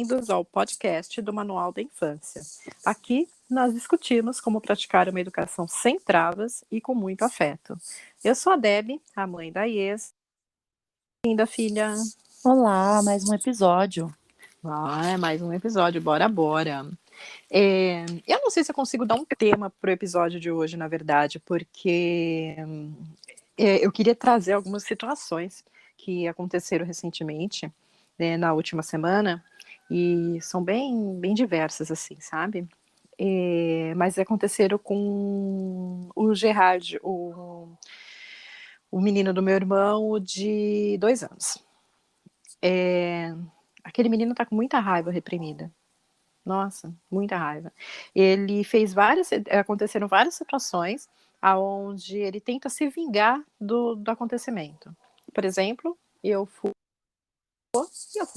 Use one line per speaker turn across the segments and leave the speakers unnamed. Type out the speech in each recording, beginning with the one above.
bem-vindos ao podcast do Manual da Infância. Aqui nós discutimos como praticar uma educação sem travas e com muito afeto. Eu sou a Debbie, a mãe da Ies. Linda filha.
Olá, mais um episódio.
Mais um episódio, bora. Eu não sei se eu consigo dar um tema para o episódio de hoje, na verdade, porque eu queria trazer algumas situações que aconteceram recentemente, né, na última semana, e são bem diversas, assim, sabe? Mas aconteceram com o Gerard, o menino do meu irmão de 2 anos. Aquele menino tá com muita raiva reprimida. Nossa, muita raiva. Ele fez aconteceram várias situações aonde ele tenta se vingar do acontecimento. Por exemplo, eu fui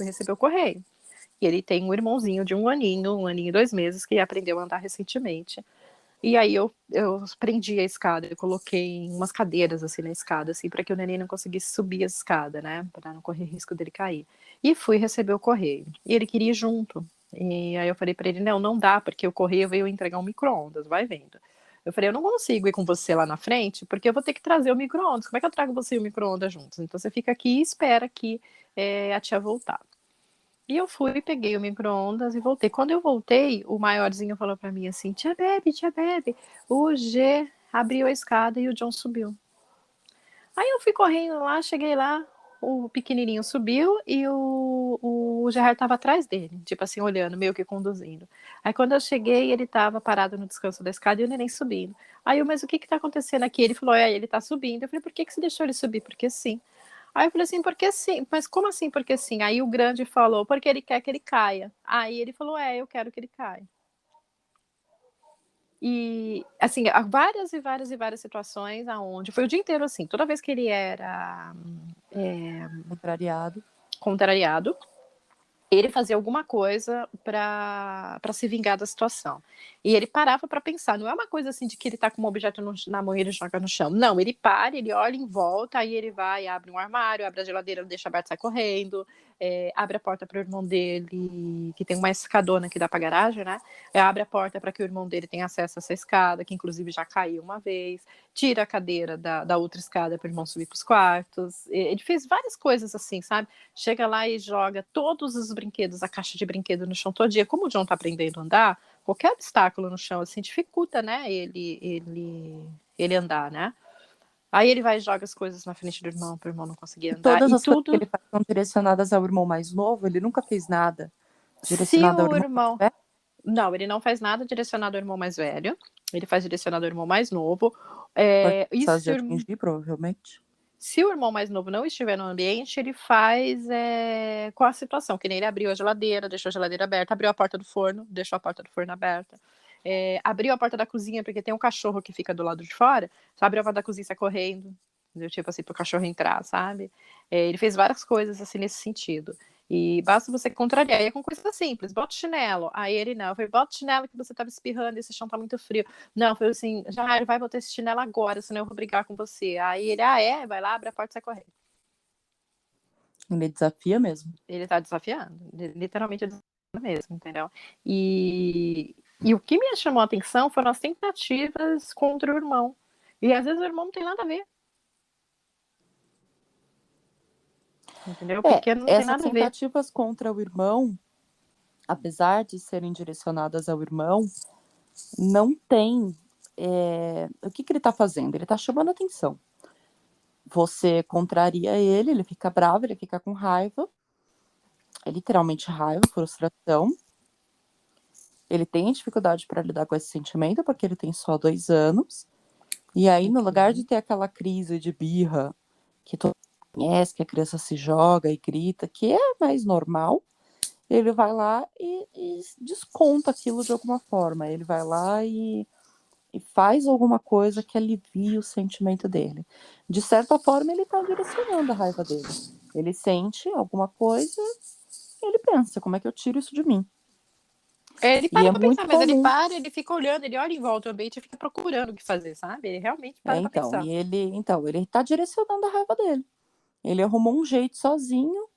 receber o correio. E ele tem um irmãozinho de 1 aninho e 2 meses, que aprendeu a andar recentemente. E aí eu prendi a escada, eu coloquei umas cadeiras assim na escada, assim, para que o neném não conseguisse subir a escada, né? Para não correr risco dele cair. E fui receber o correio. E ele queria ir junto. E aí eu falei para ele, não dá, porque o correio veio entregar um micro-ondas, vai vendo. Eu falei, eu não consigo ir com você lá na frente, porque eu vou ter que trazer o micro-ondas. Como é que eu trago você e o micro-ondas juntos? Então você fica aqui e espera aqui a tia voltar. E eu fui, peguei o micro-ondas e voltei. Quando eu voltei, o maiorzinho falou pra mim assim, tia Bebe, o G abriu a escada e o John subiu. Aí eu fui correndo lá, cheguei lá, o pequenininho subiu e o Gerard tava atrás dele, tipo assim, olhando, meio que conduzindo. Aí quando eu cheguei, ele tava parado no descanso da escada e o neném subindo. Aí eu, mas o que tá acontecendo aqui? Ele falou, ele tá subindo. Eu falei, por que você deixou ele subir? Porque sim. Aí eu falei assim, porque sim? Mas como assim, porque sim? Aí o grande falou, porque ele quer que ele caia. Aí ele falou, eu quero que ele caia. E, assim, há várias e várias situações aonde foi o dia inteiro assim, toda vez que ele era contrariado, ele fazia alguma coisa para se vingar da situação. E ele parava para pensar, não é uma coisa assim de que ele tá com um objeto na mão e ele joga no chão. Não, ele para, ele olha em volta, aí ele vai, abre um armário, abre a geladeira, deixa aberto, sai correndo, abre a porta para o irmão dele, que tem uma escadona que dá para garagem, né? Abre a porta para que o irmão dele tenha acesso a essa escada, que inclusive já caiu uma vez, tira a cadeira da outra escada para o irmão subir para os quartos. Ele fez várias coisas assim, sabe? Chega lá e joga todos os brinquedos, a caixa de brinquedo no chão todo dia. Como o John tá aprendendo a andar, qualquer obstáculo no chão assim dificulta, né, ele andar, né? Aí ele vai e joga as coisas na frente do irmão, para o irmão não conseguir andar.
Todas
E
as coisas
tudo.
que ele faz são direcionadas ao irmão mais novo, ele nunca fez nada
Se
direcionado ao
o
irmão mais
irmão.
velho.
Não, ele não faz nada direcionado ao irmão mais velho. Ele faz direcionado ao irmão mais novo.
Pode de atingir, provavelmente.
Se o irmão mais novo não estiver no ambiente, ele faz com a situação, que nem ele abriu a geladeira, deixou a geladeira aberta, abriu a porta do forno, deixou a porta do forno aberta, abriu a porta da cozinha, porque tem um cachorro que fica do lado de fora, só abriu a porta da cozinha e sai correndo, tipo assim, pro cachorro entrar, sabe? Ele fez várias coisas assim nesse sentido. E basta você contrariar, e é com coisa simples, bota o chinelo. Aí ele não, eu falei, bota o chinelo que você tava espirrando, esse chão tá muito frio. Não, foi assim, já vai botar esse chinelo agora, senão eu vou brigar com você. Aí ele, vai lá, abre a porta e sai correndo.
Ele desafia mesmo.
Ele tá desafiando, literalmente desafiando mesmo, entendeu? E o que me chamou a atenção foram as tentativas contra o irmão. E às vezes o irmão não tem nada a ver. Entendeu? Porque não tem
Essas
nada a ver.
tentativas contra o irmão, apesar de serem direcionadas ao irmão, não tem. O que ele tá fazendo? Ele tá chamando atenção. Você contraria ele, ele fica bravo, ele fica com raiva. É literalmente raiva, frustração. Ele tem dificuldade para lidar com esse sentimento, porque ele tem só 2 anos. E aí, no lugar de ter aquela crise de birra, que todo mundo conhece, que a criança se joga e grita, que é mais normal, ele vai lá e desconta aquilo de alguma forma. Ele vai lá e faz alguma coisa que alivie o sentimento dele. De certa forma, ele está direcionando a raiva dele. Ele sente alguma coisa, ele pensa, como é que eu tiro isso de mim?
Ele para pra
muito
pensar, mas
comum.
ele fica olhando, ele olha em volta do ambiente e fica procurando o que fazer, sabe? Ele realmente para pra
Então,
pensar.
ele tá direcionando a raiva dele. Ele arrumou um jeito sozinho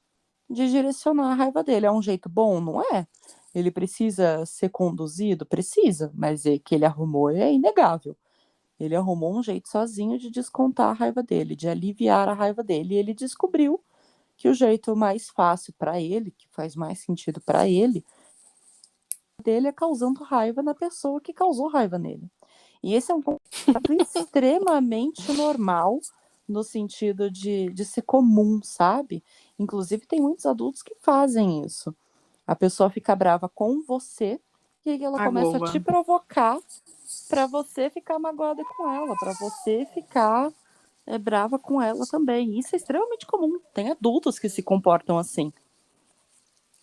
de direcionar a raiva dele. É um jeito bom? Não é. Ele precisa ser conduzido? Precisa, mas é que ele arrumou é inegável. Ele arrumou um jeito sozinho de descontar a raiva dele, de aliviar a raiva dele. E ele descobriu que o jeito mais fácil para ele, que faz mais sentido para ele, dele é causando raiva na pessoa que causou raiva nele. E esse é um comportamento extremamente normal no sentido de ser comum, sabe? Inclusive, tem muitos adultos que fazem isso. A pessoa fica brava com você e aí ela começa a te provocar para você ficar magoada com ela, para você ficar brava com ela também. Isso é extremamente comum. Tem adultos que se comportam assim.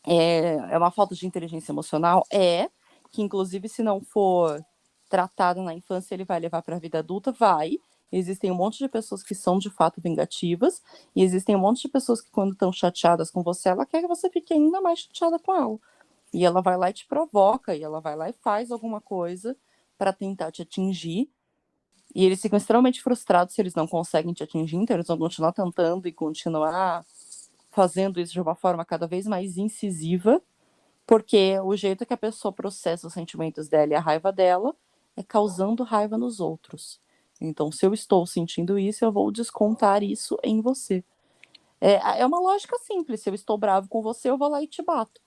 É uma falta de inteligência emocional? É, que inclusive se não for tratado na infância, ele vai levar para a vida adulta? Vai. Existem um monte de pessoas que são de fato vingativas, e existem um monte de pessoas que quando estão chateadas com você, ela quer que você fique ainda mais chateada com ela. E ela vai lá e te provoca, e ela vai lá e faz alguma coisa para tentar te atingir. E eles ficam extremamente frustrados se eles não conseguem te atingir, então eles vão continuar tentando e continuar fazendo isso de uma forma cada vez mais incisiva, porque o jeito que a pessoa processa os sentimentos dela e a raiva dela é causando raiva nos outros. Então, se eu estou sentindo isso, eu vou descontar isso em você. É uma lógica simples. Se eu estou bravo com você, eu vou lá e te bato.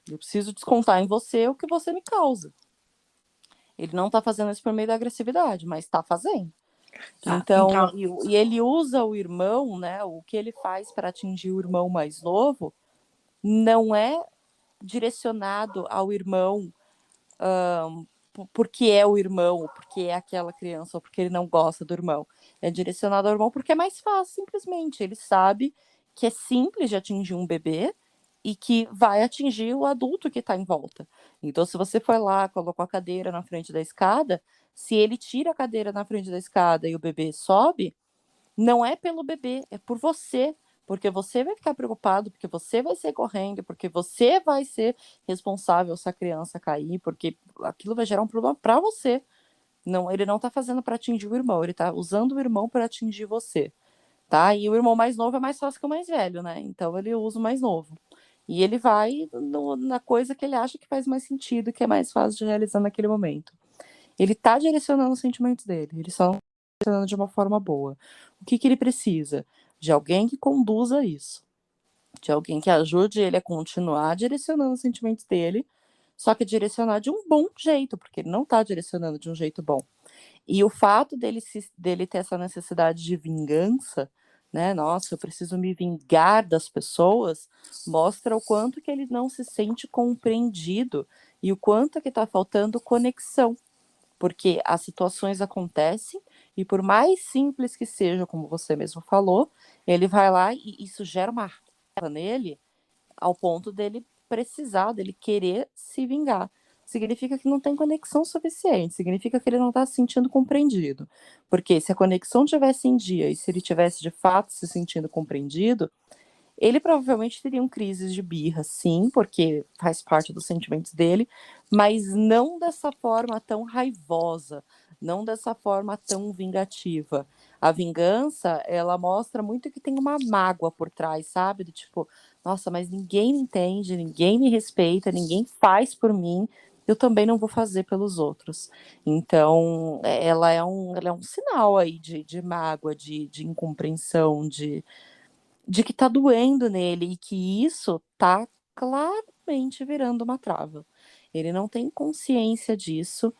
Eu preciso descontar em você o que você me causa. Ele não está fazendo isso por meio da agressividade, mas está fazendo. Então, e ele usa o irmão, né? O que ele faz para atingir o irmão mais novo não é direcionado ao irmão porque é o irmão, porque é aquela criança, ou porque ele não gosta do irmão. É direcionado ao irmão porque é mais fácil, simplesmente. Ele sabe que é simples de atingir um bebê e que vai atingir o adulto que está em volta. Então, se você foi lá, colocou a cadeira na frente da escada, se ele tira a cadeira na frente da escada e o bebê sobe, não é pelo bebê, é por você. Porque você vai ficar preocupado, porque você vai ser correndo, porque você vai ser responsável se a criança cair, porque aquilo vai gerar um problema para você. Não, ele não tá fazendo para atingir o irmão, ele tá usando o irmão para atingir você, tá? E o irmão mais novo é mais fácil que o mais velho, né? Então ele usa o mais novo. E ele vai na coisa que ele acha que faz mais sentido, que é mais fácil de realizar naquele momento. Ele tá direcionando os sentimentos dele, ele só não tá direcionando de uma forma boa. O que ele precisa? De alguém que conduza isso. De alguém que ajude ele a continuar direcionando os sentimentos dele, só que direcionar de um bom jeito, porque ele não tá direcionando de um jeito bom. E o fato dele ter essa necessidade de vingança, né? Nossa, eu preciso me vingar das pessoas, mostra o quanto que ele não se sente compreendido e o quanto que tá faltando conexão. Porque as situações acontecem e por mais simples que seja, como você mesmo falou, ele vai lá e isso gera uma raiva nele ao ponto dele precisar, dele querer se vingar. Significa que não tem conexão suficiente, significa que ele não está se sentindo compreendido. Porque se a conexão tivesse em dia e se ele tivesse de fato se sentindo compreendido, ele provavelmente teria crises de birra, sim, porque faz parte dos sentimentos dele, mas não dessa forma tão raivosa, não dessa forma tão vingativa. A vingança, ela mostra muito que tem uma mágoa por trás, sabe? Do tipo, nossa, mas ninguém me entende, ninguém me respeita, ninguém faz por mim, eu também não vou fazer pelos outros. Então, ela é um sinal aí de mágoa, de incompreensão, de que tá doendo nele e que isso tá claramente virando uma trava. Ele não tem consciência disso,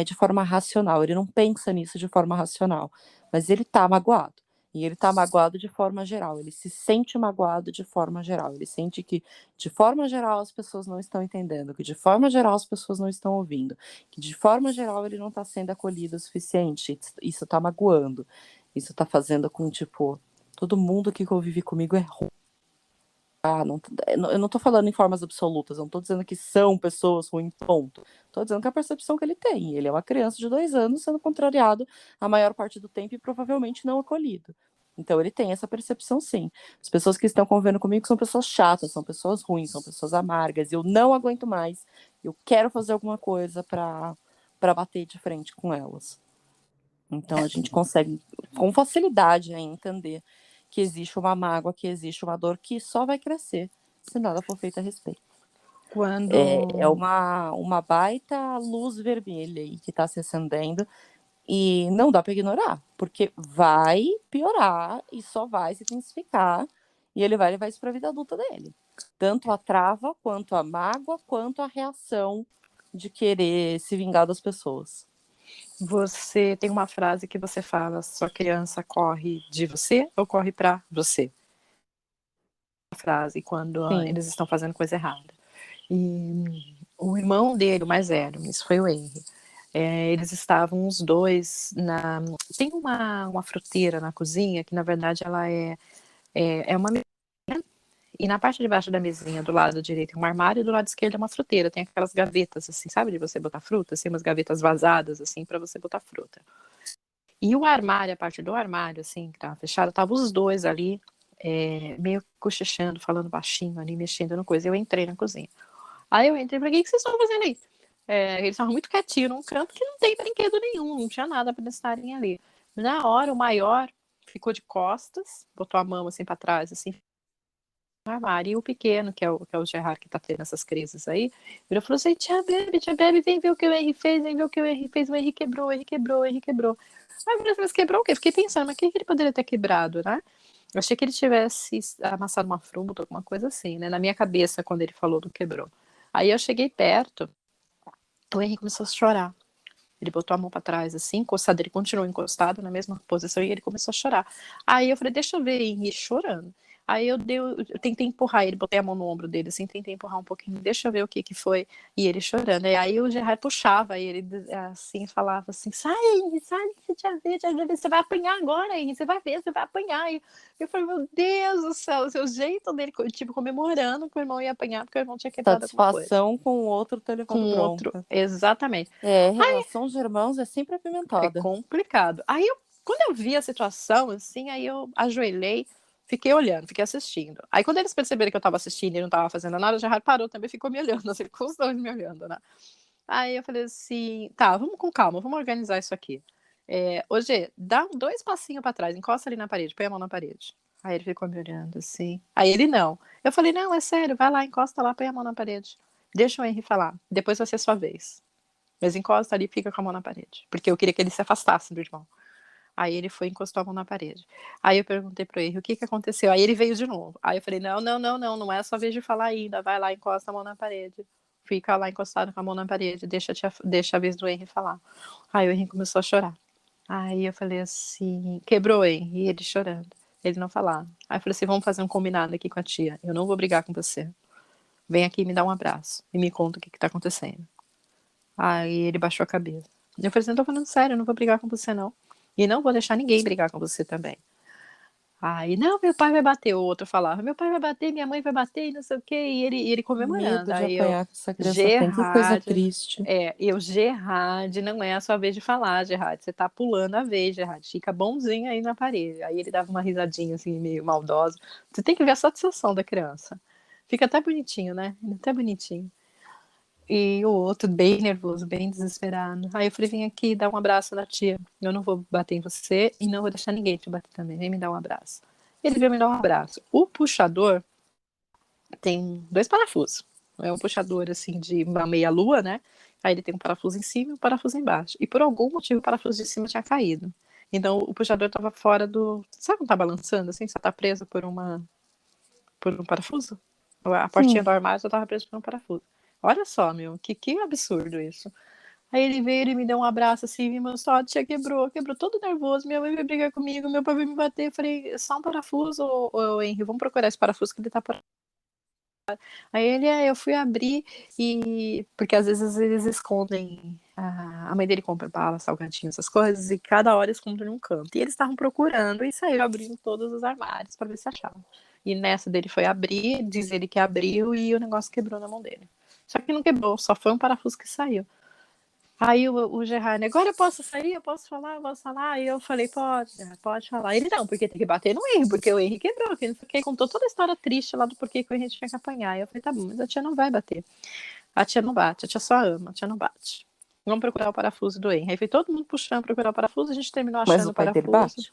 de forma racional, ele não pensa nisso de forma racional, mas ele tá magoado. E ele tá magoado de forma geral, ele se sente magoado de forma geral, ele sente que, de forma geral, as pessoas não estão entendendo, que de forma geral as pessoas não estão ouvindo, que de forma geral ele não tá sendo acolhido o suficiente, isso tá magoando, isso tá fazendo com, tipo, todo mundo que convive comigo é ruim. Eu não tô falando em formas absolutas, eu não tô dizendo que são pessoas ruins, ponto. Tô dizendo que é a percepção que ele tem. Ele é uma criança de 2 anos sendo contrariado a maior parte do tempo e provavelmente não acolhido. Então ele tem essa percepção, sim. As pessoas que estão convivendo comigo são pessoas chatas, são pessoas ruins, são pessoas amargas. Eu não aguento mais. Eu quero fazer alguma coisa para bater de frente com elas. Então a gente consegue com facilidade entender que existe uma mágoa, que existe uma dor que só vai crescer se nada for feito a respeito.
Quando...
É uma baita luz vermelha aí que está se acendendo e não dá para ignorar, porque vai piorar e só vai se intensificar e ele vai levar isso para a vida adulta dele. Tanto a trava, quanto a mágoa, quanto a reação de querer se vingar das pessoas.
Você tem uma frase que você fala: sua criança corre de você ou corre para você? A frase quando eles estão fazendo coisa errada. E o irmão dele, o mais velho, isso foi o Henry, eles estavam os dois na... Tem uma fruteira na cozinha que na verdade ela é uma mesinha, e na parte de baixo da mesinha, do lado direito é um armário e do lado esquerdo é uma fruteira. Tem aquelas gavetas assim, sabe, de você botar fruta, assim, umas gavetas vazadas assim para você botar fruta. E o armário, a parte do armário assim que tava fechado, tava os dois ali meio cochichando, falando baixinho ali, mexendo no coisa. Eu entrei na cozinha. Aí eu entrei, falei: o que vocês estão fazendo aí? Eles estavam muito quietinhos num canto que não tem brinquedo nenhum, não tinha nada para eles estarem ali. Na hora, o maior ficou de costas, botou a mão assim para trás, assim, no armário. E o pequeno, que é o Gerard, que tá tendo essas crises aí, virou e falou assim: tia Bebe, vem ver o que o Henry fez, vem ver o que o Henry fez, o Henry quebrou, o Henry quebrou, o Henry quebrou. Aí eu falei: mas quebrou o quê? Fiquei pensando, mas o que ele poderia ter quebrado, né? Eu achei que ele tivesse amassado uma fruta, alguma coisa assim, né? Na minha cabeça, quando ele falou do quebrou. Aí eu cheguei perto, o Henrique começou a chorar. Ele botou a mão para trás, assim, encostado. Ele continuou encostado na mesma posição e ele começou a chorar. Aí eu falei: deixa eu ver, Henrique chorando. Aí eu tentei empurrar ele, botei a mão no ombro dele, assim, tentei empurrar um pouquinho, deixa eu ver o que foi. E ele chorando. E aí o Gerard puxava ele, assim, falava assim: sai, Henrique, sai, tia Bebe, você vai apanhar agora, Henrique, você vai ver, você vai apanhar. E eu falei: meu Deus do céu, o seu jeito dele, tipo, comemorando que o irmão ia apanhar porque o irmão tinha quebrado alguma coisa.
Satisfação com o outro ter
Com
levado
outro,
bronca.
exatamente.
Relação de irmãos é sempre
É
apimentada.
complicado. Aí, quando eu vi a situação, assim, aí eu ajoelhei, fiquei olhando, fiquei assistindo. Aí, quando eles perceberam que eu tava assistindo e não tava fazendo nada, o Gerard parou também, ficou me olhando, assim, com os dois me olhando, né? Aí eu falei assim: tá, vamos com calma, vamos organizar isso aqui. Ô Gê, dá 2 passinhos pra trás, encosta ali na parede, põe a mão na parede. Aí ele ficou me olhando assim. Aí ele não. Eu falei: não, é sério, vai lá, encosta lá, põe a mão na parede. Deixa o Henry falar, depois vai ser sua vez. Mas encosta ali e fica com a mão na parede. Porque eu queria que ele se afastasse do irmão. Aí ele foi e encostou a mão na parede. Aí eu perguntei pro Henry: o que aconteceu? Aí ele veio de novo. Aí eu falei: não é a sua vez de falar ainda. Vai lá, encosta a mão na parede. Fica lá encostado com a mão na parede, deixa a vez do Henry falar. Aí o Henry começou a chorar. Aí eu falei assim: quebrou, Henry? E ele chorando. Ele não falava. Aí eu falei assim: vamos fazer um combinado aqui com a tia. Eu não vou brigar com você. Vem aqui e me dá um abraço. E me conta o que tá acontecendo. Aí ele baixou a cabeça. Eu falei assim: não tô falando sério, eu não vou brigar com você, não. E não vou deixar ninguém brigar com você também. Aí, não, meu pai vai bater. O outro falava: meu pai vai bater, minha mãe vai bater, e não sei o quê. E ele comemorando.
Medo de
Aí eu:
apanhar que essa criança tem. Que coisa
Gerard,
triste.
Gerard, não é a sua vez de falar, Gerard. Você tá pulando a vez, Gerard. Fica bonzinho aí na parede. Aí ele dava uma risadinha assim, meio maldosa. Você tem que ver a satisfação da criança. Fica até bonitinho, né? Até bonitinho. E o outro bem nervoso, bem desesperado. Aí eu falei: vem aqui, dá um abraço na tia. Eu não vou bater em você e não vou deixar ninguém te bater também. Vem me dar um abraço. Ele veio me dar um abraço. O puxador tem 2 parafusos. É um puxador assim de uma meia-lua, né? Aí ele tem um parafuso em cima e um parafuso embaixo. E por algum motivo o parafuso de cima tinha caído. Então o puxador estava fora do. Sabe quando tá balançando assim? Só tá preso por um parafuso? A portinha do armário só tava presa por um parafuso. Olha só, meu, que absurdo isso. Aí ele veio, ele me deu um abraço assim, me mostrou: a tia quebrou todo nervoso, minha mãe vai brigar comigo, meu pai vai me bater. Eu falei: só um parafuso, ô Henry, vamos procurar esse parafuso que ele tá por... Aí ele: eu fui abrir e... Porque às vezes eles escondem, a mãe dele compra bala, salgadinho, essas coisas, e cada hora escondem num canto. E eles estavam procurando e saíram abrindo todos os armários para ver se achavam. E nessa dele foi abrir, diz ele que abriu e o negócio quebrou na mão dele. Só que não quebrou, só foi um parafuso que saiu. Aí o Gerard: agora eu posso sair? Eu posso falar? Eu posso falar? Aí eu falei: pode falar. Ele: não, porque tem que bater no Henry, porque o Henry quebrou. Porque contou toda a história triste lá do porquê que o Henry tinha que apanhar. Aí eu falei: tá bom, mas a tia não vai bater. A tia não bate, a tia só ama, a tia não bate. Vamos procurar o parafuso do Henry. Aí foi todo mundo puxando procurar o parafuso, a gente terminou
Mas
achando
o
o
pai dele
parafuso.
bate?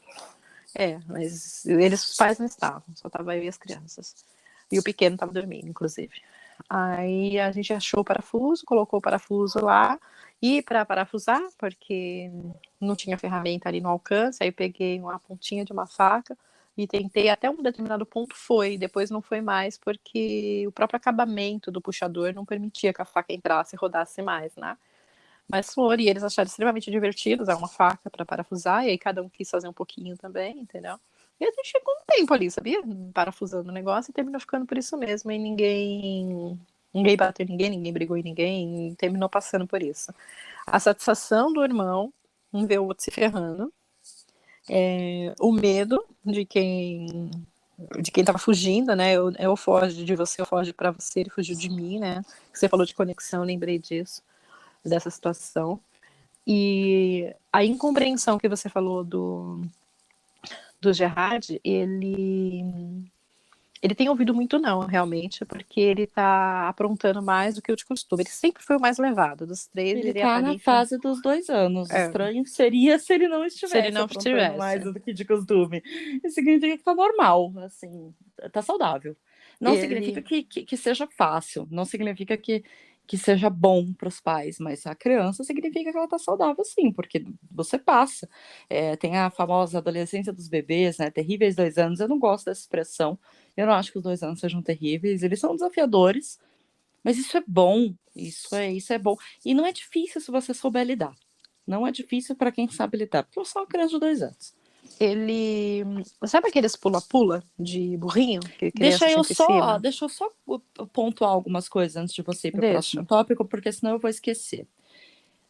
Mas os pais não estavam, só tava eu e as crianças. E o pequeno estava dormindo, inclusive. Aí a gente achou o parafuso, colocou o parafuso lá, e para parafusar, porque não tinha ferramenta ali no alcance, aí peguei uma pontinha de uma faca e tentei até um determinado ponto foi, depois não foi mais, porque o próprio acabamento do puxador não permitia que a faca entrasse e rodasse mais, né? Mas foram, e eles acharam extremamente divertido usar uma faca para parafusar, e aí cada um quis fazer um pouquinho também, entendeu? E a gente ficou um tempo ali, sabia? Parafusando o negócio e terminou ficando por isso mesmo, e ninguém bateu ninguém, ninguém brigou em ninguém, e terminou passando por isso. A satisfação do irmão em ver o outro se ferrando, o medo de quem tava fugindo, né? Eu foge de você, eu foge para você, ele fugiu de mim, né? Você falou de conexão, eu lembrei disso, dessa situação. E a incompreensão que você falou do Gerard, ele tem ouvido muito não, realmente, porque ele tá aprontando mais do que o de costume. Ele sempre foi o mais levado dos três,
Ele
ele
tá na
aparenta.
fase dos 2 anos.
É,
Estranho seria se ele não
se ele
estivesse
não
aprontando mais
tivesse.
do que de costume. Isso significa que tá normal, assim, tá saudável. Não significa
Ele.
que seja fácil, não significa que seja bom para os pais, mas a criança significa que ela tá saudável, sim, porque você passa. Tem a famosa adolescência dos bebês, né? Terríveis 2 anos. Eu não gosto dessa expressão. Eu não acho que os 2 anos sejam terríveis. Eles são desafiadores, mas isso é bom. Isso é bom. E não é difícil se você souber lidar. Não é difícil para quem sabe lidar, porque eu sou uma criança de 2 anos.
Ele. Sabe aqueles pula-pula de burrinho que
Deixa
criança
eu
senta em
só,
cima?
deixa eu só pontuar algumas coisas antes de você ir para o próximo
Deixa.
tópico, porque senão eu vou esquecer.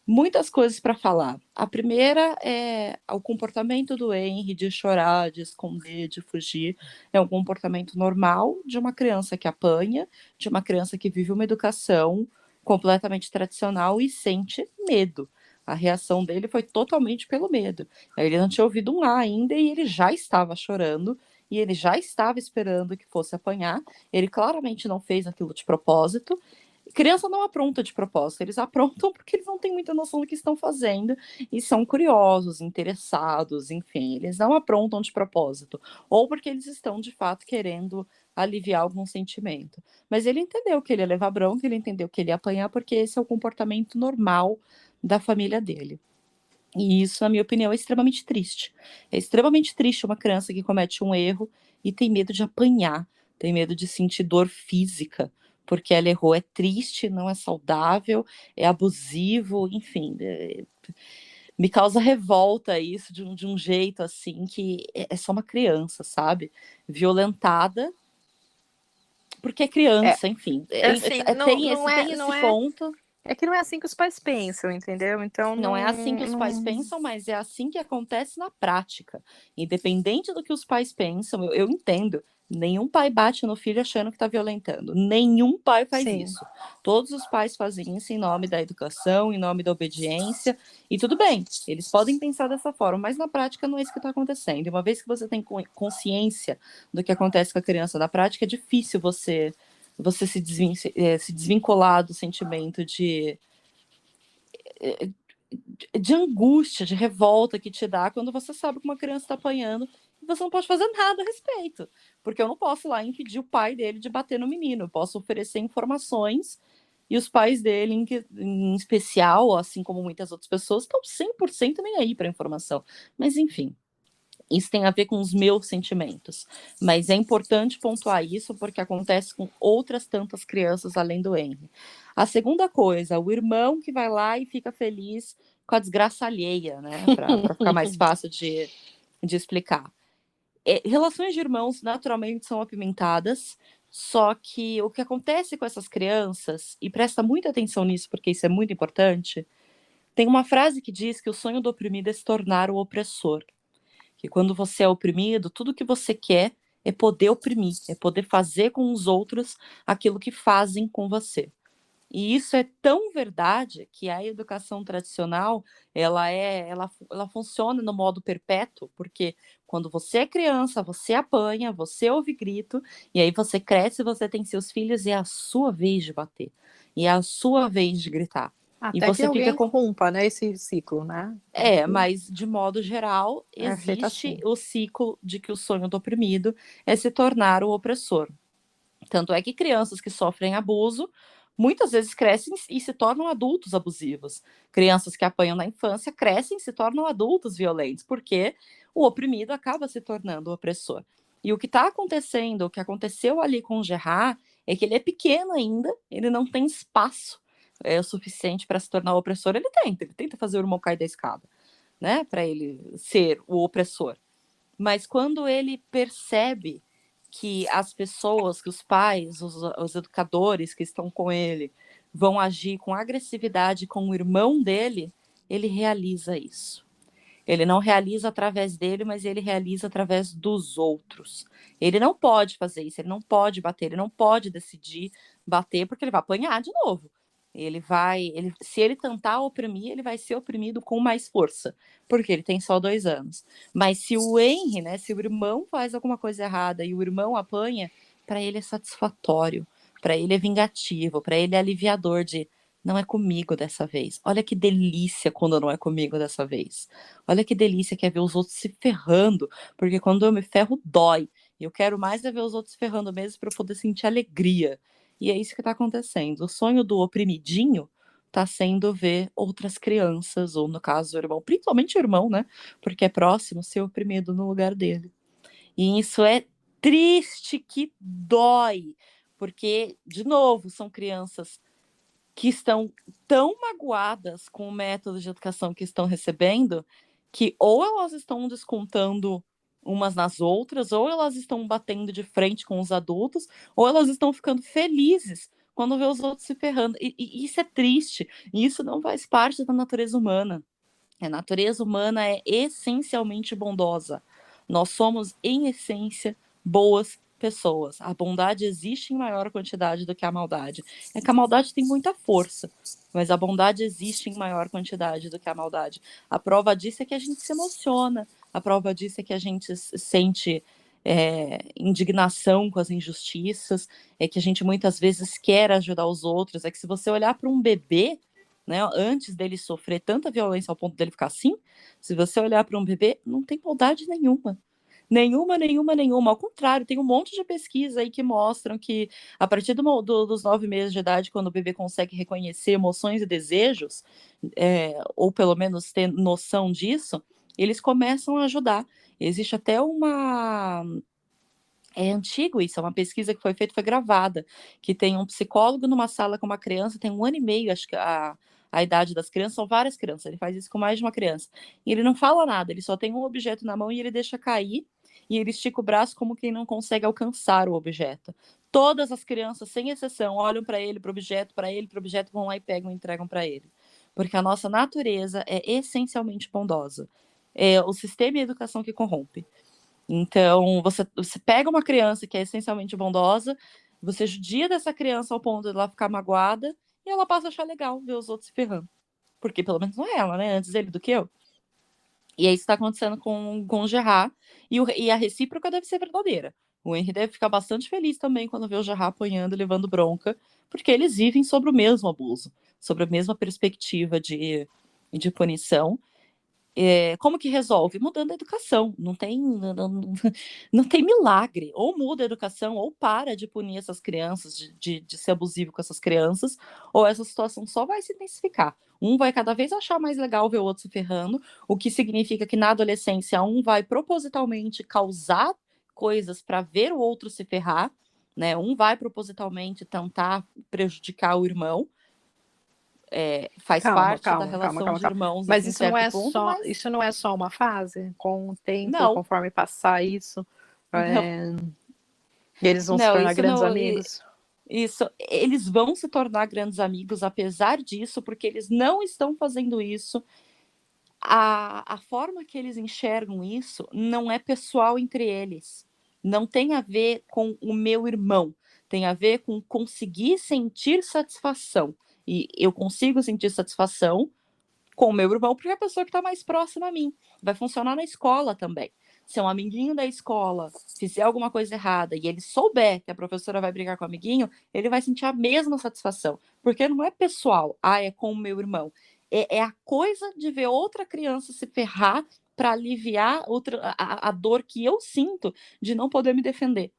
Muitas coisas para falar. A primeira é o comportamento do Henry de chorar, de esconder, de fugir. É um comportamento normal de uma criança que apanha, de uma criança que vive uma educação completamente tradicional e sente medo. A reação dele foi totalmente pelo medo. Ele não tinha ouvido um A ainda e ele já estava chorando e ele já estava esperando que fosse apanhar. Ele claramente não fez aquilo de propósito. Criança não apronta de propósito, eles aprontam porque eles não têm muita noção do que estão fazendo e são curiosos, interessados, enfim, eles não aprontam de propósito, ou porque eles estão de fato querendo aliviar algum sentimento. Mas ele entendeu que ele ia levar bronca, ele entendeu que ele ia apanhar, porque esse é o comportamento normal da família dele. E isso, na minha opinião, é extremamente triste. É extremamente triste uma criança que comete um erro e tem medo de apanhar, tem medo de sentir dor física, porque ela errou. É triste, não é saudável, é abusivo, enfim. Me causa revolta isso de um jeito assim que é só uma criança, sabe? Violentada porque é
É,
criança, enfim.
assim, não,
Tem
não
esse,
é,
tem
não
esse
é.
ponto.
É que não é assim que os pais pensam, entendeu? Então
Não é assim que os pais
não.
pensam, mas é assim que acontece na prática. Independente do que os pais pensam, eu entendo. Nenhum pai bate no filho achando que está violentando. Nenhum pai faz
Sim.
isso. Todos os pais fazem isso em nome da educação, em nome da obediência. E tudo bem, eles podem pensar dessa forma, mas na prática não é isso que está acontecendo. E uma vez que você tem consciência do que acontece com a criança na prática, é difícil você se desvincular do sentimento de angústia, de revolta que te dá quando você sabe que uma criança está apanhando e você não pode fazer nada a respeito. Porque eu não posso lá impedir o pai dele de bater no menino, eu posso oferecer informações e os pais dele, em especial, assim como muitas outras pessoas, estão 100% nem aí para a informação. Mas enfim, isso tem a ver com os meus sentimentos. Mas é importante pontuar isso porque acontece com outras tantas crianças além do Henry. A segunda coisa, o irmão que vai lá e fica feliz com a desgraça alheia, né? Para ficar mais fácil de explicar. Relações de irmãos naturalmente são apimentadas, só que o que acontece com essas crianças, e presta muita atenção nisso porque isso é muito importante, tem uma frase que diz que o sonho do oprimido é se tornar o opressor. Que quando você é oprimido, tudo que você quer é poder oprimir, é poder fazer com os outros aquilo que fazem com você. E isso é tão verdade que a educação tradicional ela funciona no modo perpétuo, porque quando você é criança, você apanha, você ouve grito, e aí você cresce, você tem seus filhos e é a sua vez de bater, e é a sua vez de gritar. E
Até que
você fica
alguém
com...
rompa, né, esse ciclo, né? Porque
Mas de modo geral,
é feito
existe
assim.
o ciclo de que o sonho do oprimido é se tornar o opressor. Tanto é que crianças que sofrem abuso muitas vezes crescem e se tornam adultos abusivos. Crianças que apanham na infância crescem e se tornam adultos violentos, porque o oprimido acaba se tornando o opressor. E o que está acontecendo, o que aconteceu ali com o Gerard, é que ele é pequeno ainda, ele não tem espaço o suficiente para se tornar o opressor. Ele tenta fazer o irmão cair da escada, né, para ele ser o opressor. Mas quando ele percebe que as pessoas, que os pais, os educadores que estão com ele vão agir com agressividade com o irmão dele, ele realiza isso. Ele não realiza através dele, mas ele realiza através dos outros. Ele não pode fazer isso, ele não pode bater, ele não pode decidir bater, porque ele vai apanhar de novo. Se ele tentar oprimir, ele vai ser oprimido com mais força, porque ele tem só 2 anos. Mas se o Henry, né, se o irmão faz alguma coisa errada e o irmão apanha, para ele é satisfatório, para ele é vingativo, para ele é aliviador de não é comigo dessa vez. Olha que delícia quando não é comigo dessa vez. Olha que delícia que é ver os outros se ferrando, porque quando eu me ferro, dói. E eu quero mais é ver os outros se ferrando mesmo para eu poder sentir alegria. E é isso que está acontecendo. O sonho do oprimidinho está sendo ver outras crianças, ou no caso o irmão, principalmente o irmão, né? Porque é próximo, ser oprimido no lugar dele. E isso é triste, que dói. Porque, de novo, são crianças que estão tão magoadas com o método de educação que estão recebendo, que ou elas estão descontando umas nas outras, ou elas estão batendo de frente com os adultos, ou elas estão ficando felizes quando vê os outros se ferrando. E isso é triste, e isso não faz parte da natureza humana. A natureza humana é essencialmente bondosa. Nós somos, em essência, boas pessoas. A bondade existe em maior quantidade do que a maldade. É que a maldade tem muita força, mas a bondade existe em maior quantidade do que a maldade. A prova disso é que a gente se emociona, a prova disso é que a gente sente indignação com as injustiças, é que a gente muitas vezes quer ajudar os outros. É que se você olhar para um bebê, né, antes dele sofrer tanta violência ao ponto dele ficar assim, se você olhar para um bebê, não tem maldade nenhuma. Nenhuma, nenhuma, nenhuma. Ao contrário, tem um monte de pesquisa aí que mostram que a partir dos 9 meses de idade, quando o bebê consegue reconhecer emoções e desejos, ou pelo menos ter noção disso, eles começam a ajudar. Existe até uma. É antigo isso, é uma pesquisa que foi feita, foi gravada, que tem um psicólogo numa sala com uma criança, tem 1 ano e meio, acho que a idade das crianças, são várias crianças, ele faz isso com mais de uma criança. E ele não fala nada, ele só tem um objeto na mão e ele deixa cair, e ele estica o braço como quem não consegue alcançar o objeto. Todas as crianças, sem exceção, olham para ele, para o objeto, vão lá e pegam e entregam para ele. Porque a nossa natureza é essencialmente bondosa. É o sistema e a educação que corrompe. Então, você pega uma criança que é essencialmente bondosa, você judia dessa criança ao ponto de ela ficar magoada, e ela passa a achar legal ver os outros se ferrando. Porque pelo menos não é ela, né? Antes ele do que eu. E é isso que está acontecendo com o Gerard, e a recíproca deve ser verdadeira. O Henry deve ficar bastante feliz também quando vê o Gerard apanhando e levando bronca, porque eles vivem sobre o mesmo abuso, sobre a mesma perspectiva de punição. Como que resolve? Mudando a educação. Não tem milagre. Ou muda a educação, ou para de punir essas crianças, de ser abusivo com essas crianças, ou essa situação só vai se intensificar. Um vai cada vez achar mais legal ver o outro se ferrando, o que significa que na adolescência um vai propositalmente causar coisas para ver o outro se ferrar, né? Um vai propositalmente tentar prejudicar o irmão, faz
Calma,
parte da
calma, calma,
relação
calma,
de
calma.
irmãos
Mas
em certo ponto, mas
isso não é só uma fase? Com o tempo,
não,
conforme passar isso,
não,
é, eles vão se
não,
tornar
isso
grandes
não,
amigos?
isso, eles vão se tornar grandes amigos apesar disso, porque eles não estão fazendo isso. A forma que eles enxergam isso não é pessoal entre eles. Não tem a ver com o meu irmão, tem a ver com conseguir sentir satisfação. E eu consigo sentir satisfação com o meu irmão, porque é a pessoa que está mais próxima a mim. Vai funcionar na escola também. Se um amiguinho da escola fizer alguma coisa errada e ele souber que a professora vai brigar com o amiguinho, ele vai sentir a mesma satisfação. Porque não é pessoal, é com o meu irmão. É a coisa de ver outra criança se ferrar para aliviar a dor que eu sinto de não poder me defender.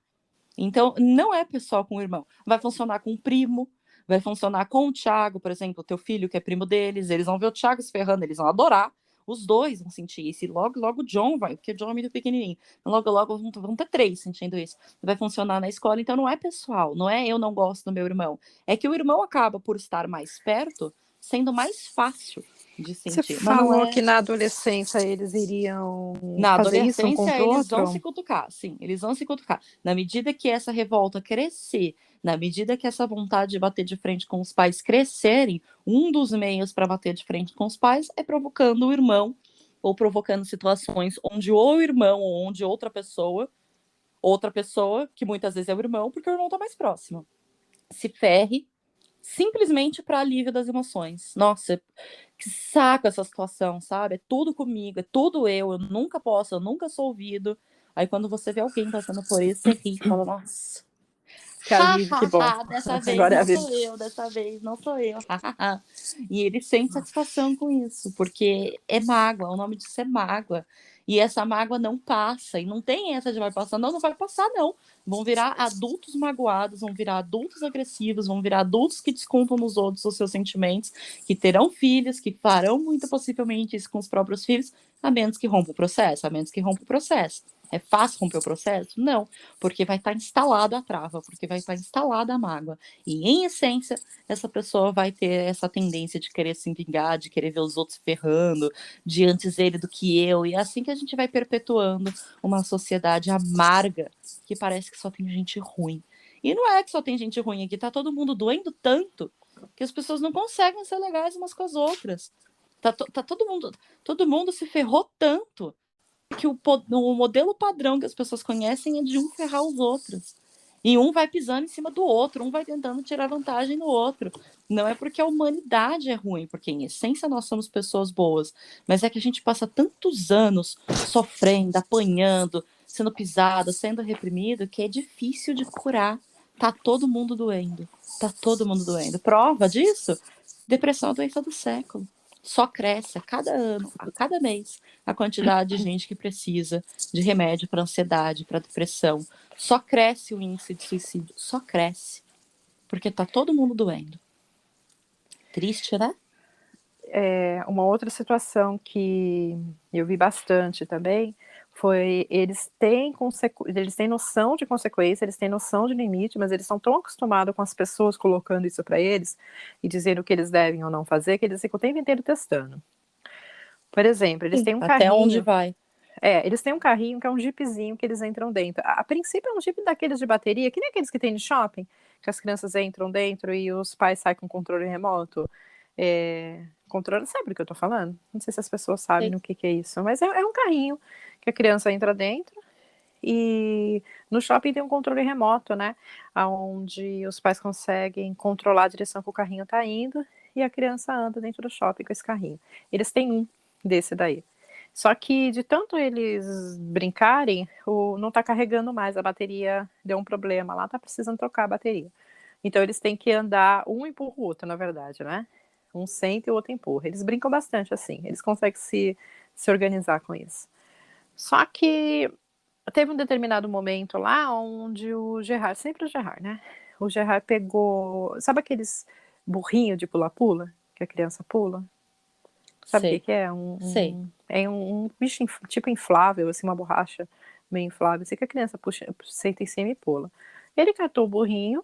Então, não é pessoal com o irmão. Vai funcionar com o primo, vai funcionar com o Thiago, por exemplo, o teu filho, que é primo deles. Eles vão ver o Thiago se ferrando, eles vão adorar. Os dois vão sentir isso. E logo, logo o John vai, porque o John é muito pequenininho. Logo, logo vão ter 3 sentindo isso. Vai funcionar na escola. Então, não é pessoal. Não é eu não gosto do meu irmão. É que o irmão acaba, por estar mais perto, sendo mais fácil de
Você
sentir. Mas não
falou
é.
que na adolescência eles iriam
Na
fazer isso um
adolescência,
contra o
eles vão se
outro?
cutucar, sim, eles vão se cutucar. Na medida que essa revolta crescer, na medida que essa vontade de bater de frente com os pais crescerem, um dos meios para bater de frente com os pais é provocando o irmão, ou provocando situações onde o irmão, ou onde outra pessoa, que muitas vezes é o irmão, porque o irmão está mais próximo, se ferre simplesmente para alívio das emoções. Nossa, que saco essa situação, sabe? É tudo comigo, é tudo eu nunca sou ouvido. Aí quando você vê alguém passando por isso, você ri e fala, nossa,
Que alívio, que bom.
dessa vez
Agora é a
não
vida.
sou eu, dessa vez não sou eu. E ele sente satisfação com isso, porque é mágoa, o nome disso é mágoa. E essa mágoa não passa, e não tem essa de vai passar, não vai passar, não. Vão virar adultos magoados, vão virar adultos agressivos, vão virar adultos que descontam nos outros os seus sentimentos, que terão filhos, que farão muito possivelmente isso com os próprios filhos, a menos que rompa o processo, a menos que rompa o processo. É fácil romper o processo? Não, porque vai estar instalada a trava, porque vai estar instalada a mágoa. E, em essência, essa pessoa vai ter essa tendência de querer se vingar, de querer ver os outros ferrando, de antes ele do que eu. E é assim que a gente vai perpetuando uma sociedade amarga, que parece que só tem gente ruim. E não é que só tem gente ruim aqui, tá todo mundo doendo tanto que as pessoas não conseguem ser legais umas com as outras. Tá todo mundo se ferrou tanto que o modelo padrão que as pessoas conhecem é de um ferrar os outros. E um vai pisando em cima do outro, um vai tentando tirar vantagem no outro. Não é porque a humanidade é ruim, porque em essência nós somos pessoas boas, mas é que a gente passa tantos anos sofrendo, apanhando, sendo pisado, sendo reprimido, que é difícil de curar. Tá todo mundo doendo. Tá todo mundo doendo. Prova disso? Depressão é a doença do século. Só cresce a cada ano, a cada mês, a quantidade de gente que precisa de remédio para ansiedade, para depressão. Só cresce o índice de suicídio, só cresce. Porque tá todo mundo doendo. Triste, né?
Uma outra situação que eu vi bastante também foi eles têm noção de consequência, eles têm noção de limite, mas eles estão tão acostumados com as pessoas colocando isso para eles e dizendo o que eles devem ou não fazer, que eles ficam o tempo inteiro testando. Por exemplo, eles
Sim,
têm um
até onde
carrinho.
vai?
Eles têm um carrinho que é um jeepzinho que eles entram dentro. A princípio é um jeep daqueles de bateria, que nem aqueles que tem no shopping, que as crianças entram dentro e os pais saem com controle remoto. Controle, sabe do que eu tô falando? Não sei se as pessoas sabem
Sim.
o que é isso, mas é um carrinho que a criança entra dentro e no shopping tem um controle remoto, né? Onde os pais conseguem controlar a direção que o carrinho tá indo e a criança anda dentro do shopping com esse carrinho. Eles têm um desse daí. Só que de tanto eles brincarem, não tá carregando mais, a bateria deu um problema lá, tá precisando trocar a bateria. Então eles têm que andar, um empurra o outro, na verdade, né? Um senta e o outro empurra. Eles brincam bastante assim, eles conseguem se organizar com isso. Só que teve um determinado momento lá onde o Gerard, sempre o Gerard, né? O Gerard pegou, sabe aqueles burrinhos de pula-pula, que a criança pula? Sabe o que
Sei,
que é?
sei.
É um bicho tipo inflável, assim, uma borracha meio inflável, assim que a criança puxa, senta em cima e pula. Ele catou o burrinho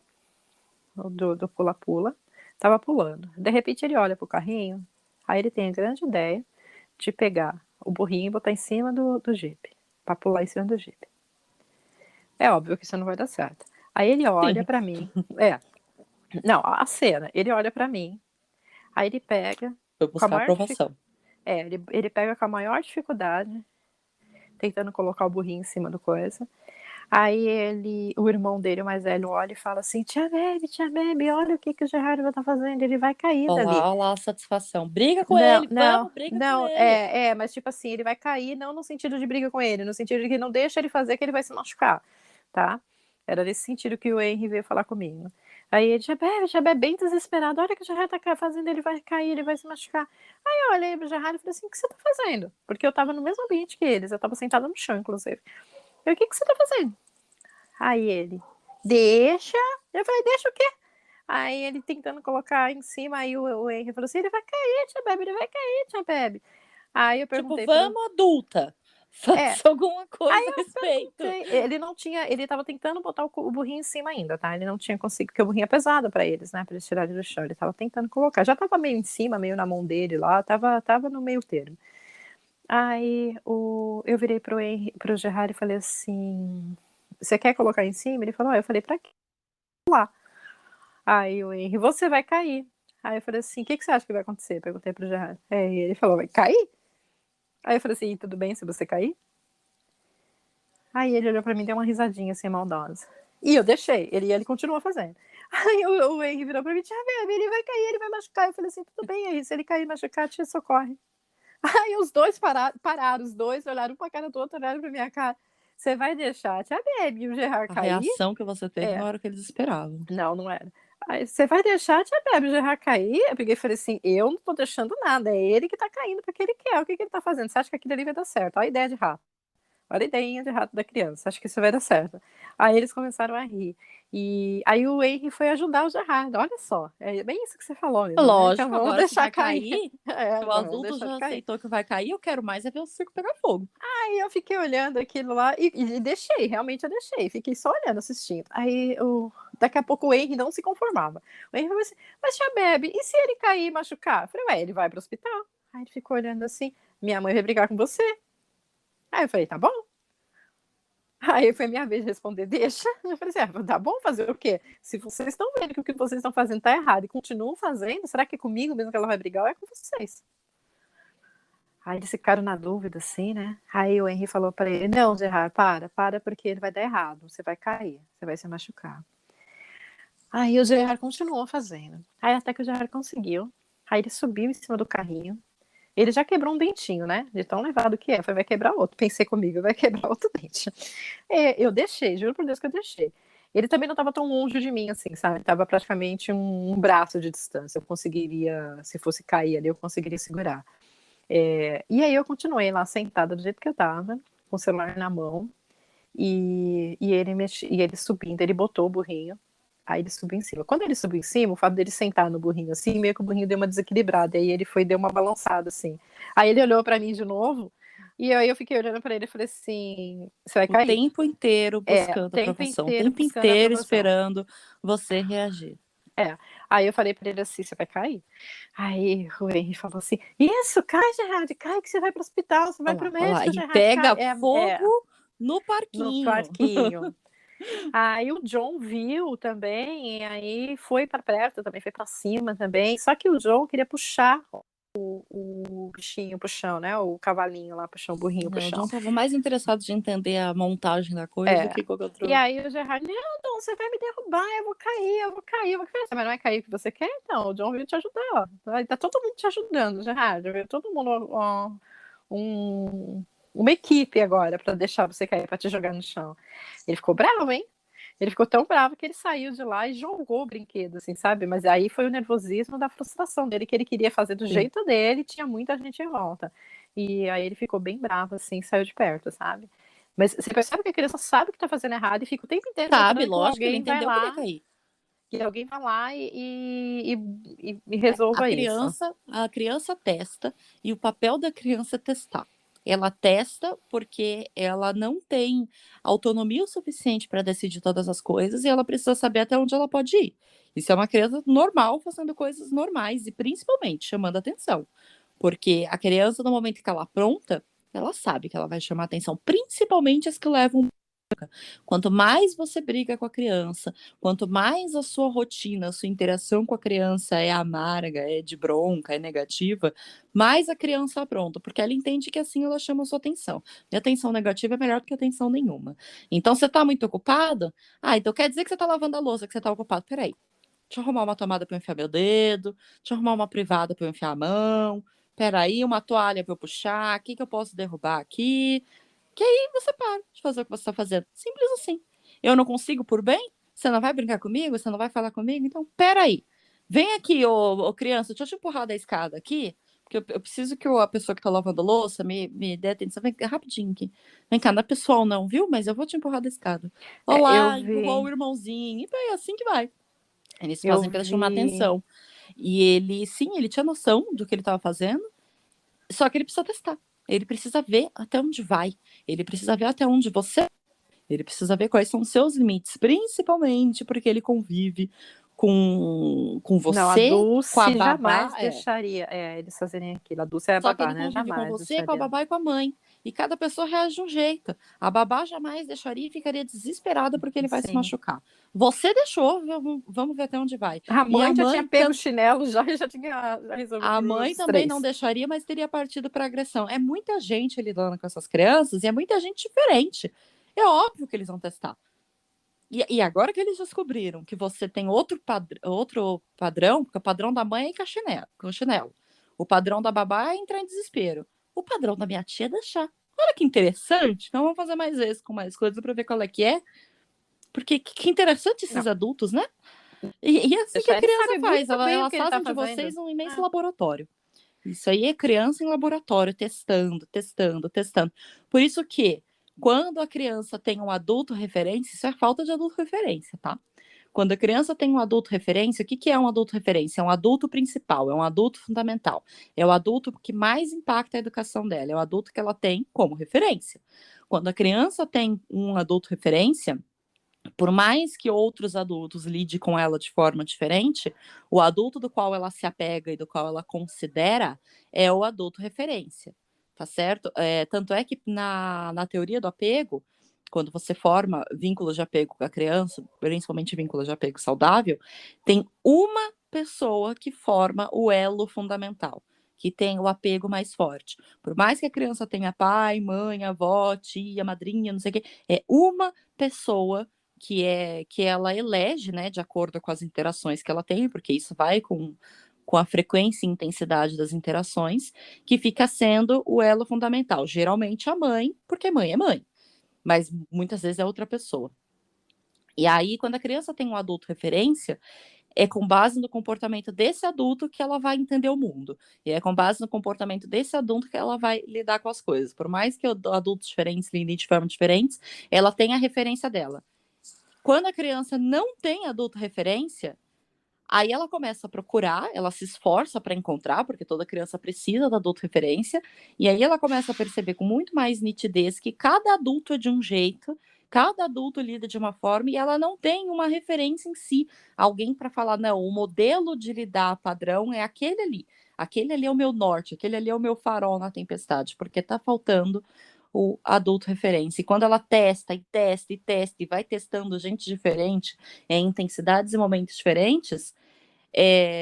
do pula-pula, tava pulando. De repente ele olha pro carrinho, aí ele tem a grande ideia de pegar o burrinho e botar em cima do Jeep, pra pular em cima do Jeep. É óbvio que isso não vai dar certo. Aí ele olha
Sim,
pra mim, não, a cena, ele olha pra mim, aí ele pega
foi
com a
buscar
maior dificuldade,
aprovação.
ele pega com a maior dificuldade, tentando colocar o burrinho em cima do coisa. Aí o irmão dele, o mais velho, olha e fala assim: tia Bebe, olha o que o Gerardo tá fazendo, ele vai cair dali.
Olha lá a satisfação. Briga com
Não,
ele,
não,
vamos, briga com
não,
ele.
mas tipo assim, ele vai cair não no sentido de briga com ele, no sentido de que não deixa ele fazer que ele vai se machucar, tá? Era nesse sentido que o Henry veio falar comigo. Aí ele, tia Bebe, bem desesperado, olha o que o Gerard tá fazendo, ele vai cair, ele vai se machucar. Aí eu olhei pro Gerard e falei assim: o que você tá fazendo? Porque eu tava no mesmo ambiente que eles, eu tava sentada no chão, inclusive. Eu, o que você tá fazendo? Aí ele, deixa. Eu falei, deixa o quê? Aí ele tentando colocar em cima, aí o Henry falou assim: ele vai cair, tia Bebe, ele vai cair, tia Bebe. Aí eu
Tipo,
perguntei
vamos, adulta.
É.
Faça alguma coisa
Aí
a
eu
respeito.
ele não tinha, ele tava tentando botar o burrinho em cima ainda, tá? Ele não tinha conseguido, porque o burrinho é pesado pra eles, né? Pra eles tirarem do chão. Ele tava tentando colocar. Já tava meio em cima, meio na mão dele lá, tava no meio termo. Aí eu virei pro Gerard e falei assim: você quer colocar em cima? Ele falou: eu falei, pra quê? Lá. Aí o Henry, você vai cair. Aí eu falei assim: o que você acha que vai acontecer? Perguntei pro Gerard. Aí ele falou: vai cair? Aí eu falei assim: tudo bem se você cair? Aí ele olhou pra mim e deu uma risadinha assim, maldosa. E eu deixei, ele continuou fazendo. Aí o Henry virou pra mim: tia Bebe, ele vai cair, ele vai machucar. Eu falei assim: tudo bem, Henry, se ele cair e machucar, te socorre. Aí os dois pararam, os dois olharam um pra cara do outro, olharam pra minha cara. Você vai deixar a tia Bebe e o Gerard
A
cair?
reação que você teve
É.
na hora que eles esperavam.
Não, não era. Aí, você vai deixar a tia Bebe e o Gerard cair? Eu peguei e falei assim: eu não tô deixando nada, é ele que tá caindo porque ele quer. O que ele tá fazendo? Você acha que aquilo ali vai dar certo? Olha a ideia de rato. Olha a ideinha de rato da criança, acho que isso vai dar certo. Aí eles começaram a rir. E aí o Henry foi ajudar o Gerard, olha só, é bem isso que você falou mesmo, né? Então
Lógico,
vamos
agora se
deixar
vai
cair.
cair, se o
Então vamos
adulto
deixar
já
cair.
aceitou que vai cair, eu quero mais é ver o circo pegar fogo.
Aí eu fiquei olhando aquilo lá e deixei, realmente eu deixei, fiquei só olhando, assistindo. Aí daqui a pouco o Henry não se conformava. O Henry falou assim: mas tia Bebe, e se ele cair e machucar? Eu falei: ué, ele vai pro hospital. Aí ele ficou olhando assim: minha mãe vai brigar com você. Aí eu falei: tá bom. Aí foi minha vez de responder: deixa. Eu falei assim: tá bom, fazer o quê? Se vocês estão vendo que o que vocês estão fazendo tá errado e continuam fazendo, será que é comigo mesmo que ela vai brigar ou é com vocês? Aí eles ficaram na dúvida, assim, né? Aí o Henry falou pra ele: não, Gerard, para, porque ele vai dar errado, você vai cair, você vai se machucar. Aí o Gerard continuou fazendo. Aí até que o Gerard conseguiu. Aí ele subiu em cima do carrinho. Ele já quebrou um dentinho, né? De tão levado que é. Foi, vai quebrar outro. Pensei comigo, vai quebrar outro dente. Eu deixei, juro por Deus que eu deixei. Ele também não estava tão longe de mim, assim, sabe? Tava praticamente um braço de distância. Eu conseguiria, se fosse cair ali, eu conseguiria segurar. E aí eu continuei lá sentada do jeito que eu tava, com o celular na mão. E ele subindo, ele botou o burrinho. Aí ele subiu em cima. Quando ele subiu em cima, o fato dele sentar no burrinho assim, meio que o burrinho deu uma desequilibrada. E aí ele deu uma balançada assim. Aí ele olhou pra mim de novo. E aí eu fiquei olhando pra ele e falei assim: você vai
O
cair?
tempo inteiro
O
buscando
tempo
aprovação, o
inteiro
tempo
buscando a
inteiro
aprovação.
esperando você reagir.
Aí eu falei pra ele assim: você vai cair? Aí o Henry falou assim: isso, cai, Gerard, cai que você vai pro hospital, você vai pro
Olha lá,
médico,
e
Gerard, cai.
pega fogo no
No
parquinho.
parquinho. Aí o John viu também, e aí foi para perto também, foi para cima também. Só que o John queria puxar o bichinho pro chão, né? O cavalinho lá pro chão, o burrinho pro
O John
chão.
estava mais interessado de entender a montagem da coisa do
É.
que qualquer
E
outro.
aí o Gerard, não, John, você vai me derrubar, eu vou cair, eu vou cair, eu vou cair. Mas não é cair o que você quer? Então, o John veio te ajudar, ó. Tá todo mundo te ajudando, Gerard. Veio todo mundo, ó, uma equipe agora para deixar você cair, para te jogar no chão. Ele ficou bravo, hein? Ele ficou tão bravo que ele saiu de lá e jogou o brinquedo, assim, sabe? Mas aí foi o nervosismo da frustração dele, que ele queria fazer do
Sim.
jeito dele e tinha muita gente em volta. E aí ele ficou bem bravo, assim, saiu de perto, sabe? Mas você percebe que a criança sabe que tá fazendo errado e fica o tempo inteiro
Sabe,
esperando que
lógico, ele
alguém vai
entendeu que ele ia
lá,
cair.
e resolva isso.
A criança testa e o papel da criança é testar. Ela testa porque ela não tem autonomia o suficiente para decidir todas as coisas e ela precisa saber até onde ela pode ir. Isso é uma criança normal fazendo coisas normais e principalmente chamando atenção. Porque a criança, no momento que ela pronta, ela sabe que ela vai chamar atenção, principalmente as que levam Quanto mais você briga com a criança, quanto mais a sua rotina, a sua interação com a criança é amarga, é de bronca, é negativa, mais a criança apronta, porque ela entende que assim ela chama a sua atenção. E atenção negativa é melhor do que atenção nenhuma. Então, você tá muito ocupado? Ah, então quer dizer que você tá lavando a louça, que você tá ocupado. Peraí, deixa eu arrumar uma tomada para eu enfiar meu dedo, deixa eu arrumar uma privada para eu enfiar a mão, peraí, uma toalha para eu puxar, o que eu posso derrubar aqui? Que aí você para de fazer o que você está fazendo. Simples assim. Eu não consigo por bem? Você não vai brincar comigo? Você não vai falar comigo? Então, peraí. Vem aqui, ô criança, deixa eu te empurrar da escada aqui, porque eu preciso que a pessoa que tá lavando a louça me dê atenção. Vem cá, rapidinho aqui. Vem cá, não é pessoal não, viu? Mas eu vou te empurrar da escada.
Eu
Olá, empurrou o
vi,
irmãozinho. E é assim que vai. Eles
eu
fazem para chamar
vi.
atenção. E ele, sim, ele tinha noção do que ele estava fazendo, só que ele precisa testar. Ele precisa ver até onde vai. Ele precisa ver até onde você. Ele precisa ver quais são os seus limites, principalmente porque ele convive com
Não, a
você, com a
Dulce jamais
babá.
deixaria eles fazerem aquilo. A Dulce é a
Só que
babá,
ele
né?
convive com
Jamais
você, com a
deixaria.
babá e com a mãe. E cada pessoa reage de um jeito. A babá jamais deixaria e ficaria desesperada porque ele vai se
Sim.
machucar. Você deixou, vamos ver até onde vai.
A
E
mãe já tinha pego o chinelo já e já tinha já
a
resolvido
mãe
os
também não
três.
deixaria, mas teria partido para agressão. É muita gente lidando com essas crianças e é muita gente diferente. É óbvio que eles vão testar. E agora que eles descobriram que você tem outro padrão, porque o padrão da mãe é ir com chinelo. O padrão da babá é entrar em desespero. O padrão da minha tia é deixar. Olha que interessante. Então vamos fazer mais vezes com mais coisas para ver qual é que é. Porque que interessante esses
Não,
adultos, né? E é assim que a
deixar ele
criança
sabe
faz.
muito bem o
Elas
que ele tá
fazem de vocês
fazendo.
um imenso
Ah,
laboratório. Isso aí é criança em laboratório, testando, testando, testando. Por isso que, quando a criança tem um adulto referência, isso é falta de adulto referência, tá? Quando a criança tem um adulto referência, o que é um adulto referência? É um adulto principal, é um adulto fundamental. É o adulto que mais impacta a educação dela, é o adulto que ela tem como referência. Quando a criança tem um adulto referência, por mais que outros adultos lidem com ela de forma diferente, o adulto do qual ela se apega e do qual ela considera é o adulto referência, tá certo? Tanto é que na teoria do apego, quando você forma vínculos de apego com a criança, principalmente vínculos de apego saudável, tem uma pessoa que forma o elo fundamental, que tem o apego mais forte. Por mais que a criança tenha pai, mãe, avó, tia, madrinha, não sei o quê, é uma pessoa que ela elege, né, de acordo com as interações que ela tem, porque isso vai com a frequência e intensidade das interações, que fica sendo o elo fundamental. Geralmente a mãe, porque mãe é mãe, mas muitas vezes é outra pessoa. E aí, quando a criança tem um adulto referência, é com base no comportamento desse adulto que ela vai entender o mundo. E é com base no comportamento desse adulto que ela vai lidar com as coisas. Por mais que adultos diferentes lidem de formas diferentes, ela tem a referência dela. Quando a criança não tem adulto referência, aí ela começa a procurar, ela se esforça para encontrar, porque toda criança precisa do adulto referência, e aí ela começa a perceber com muito mais nitidez que cada adulto é de um jeito, cada adulto lida de uma forma e ela não tem uma referência em si, alguém para falar, não, o modelo de lidar padrão é aquele ali é o meu norte, aquele ali é o meu farol na tempestade, porque está faltando o adulto referência. E quando ela testa e testa e testa e vai testando gente diferente, em intensidades e momentos diferentes,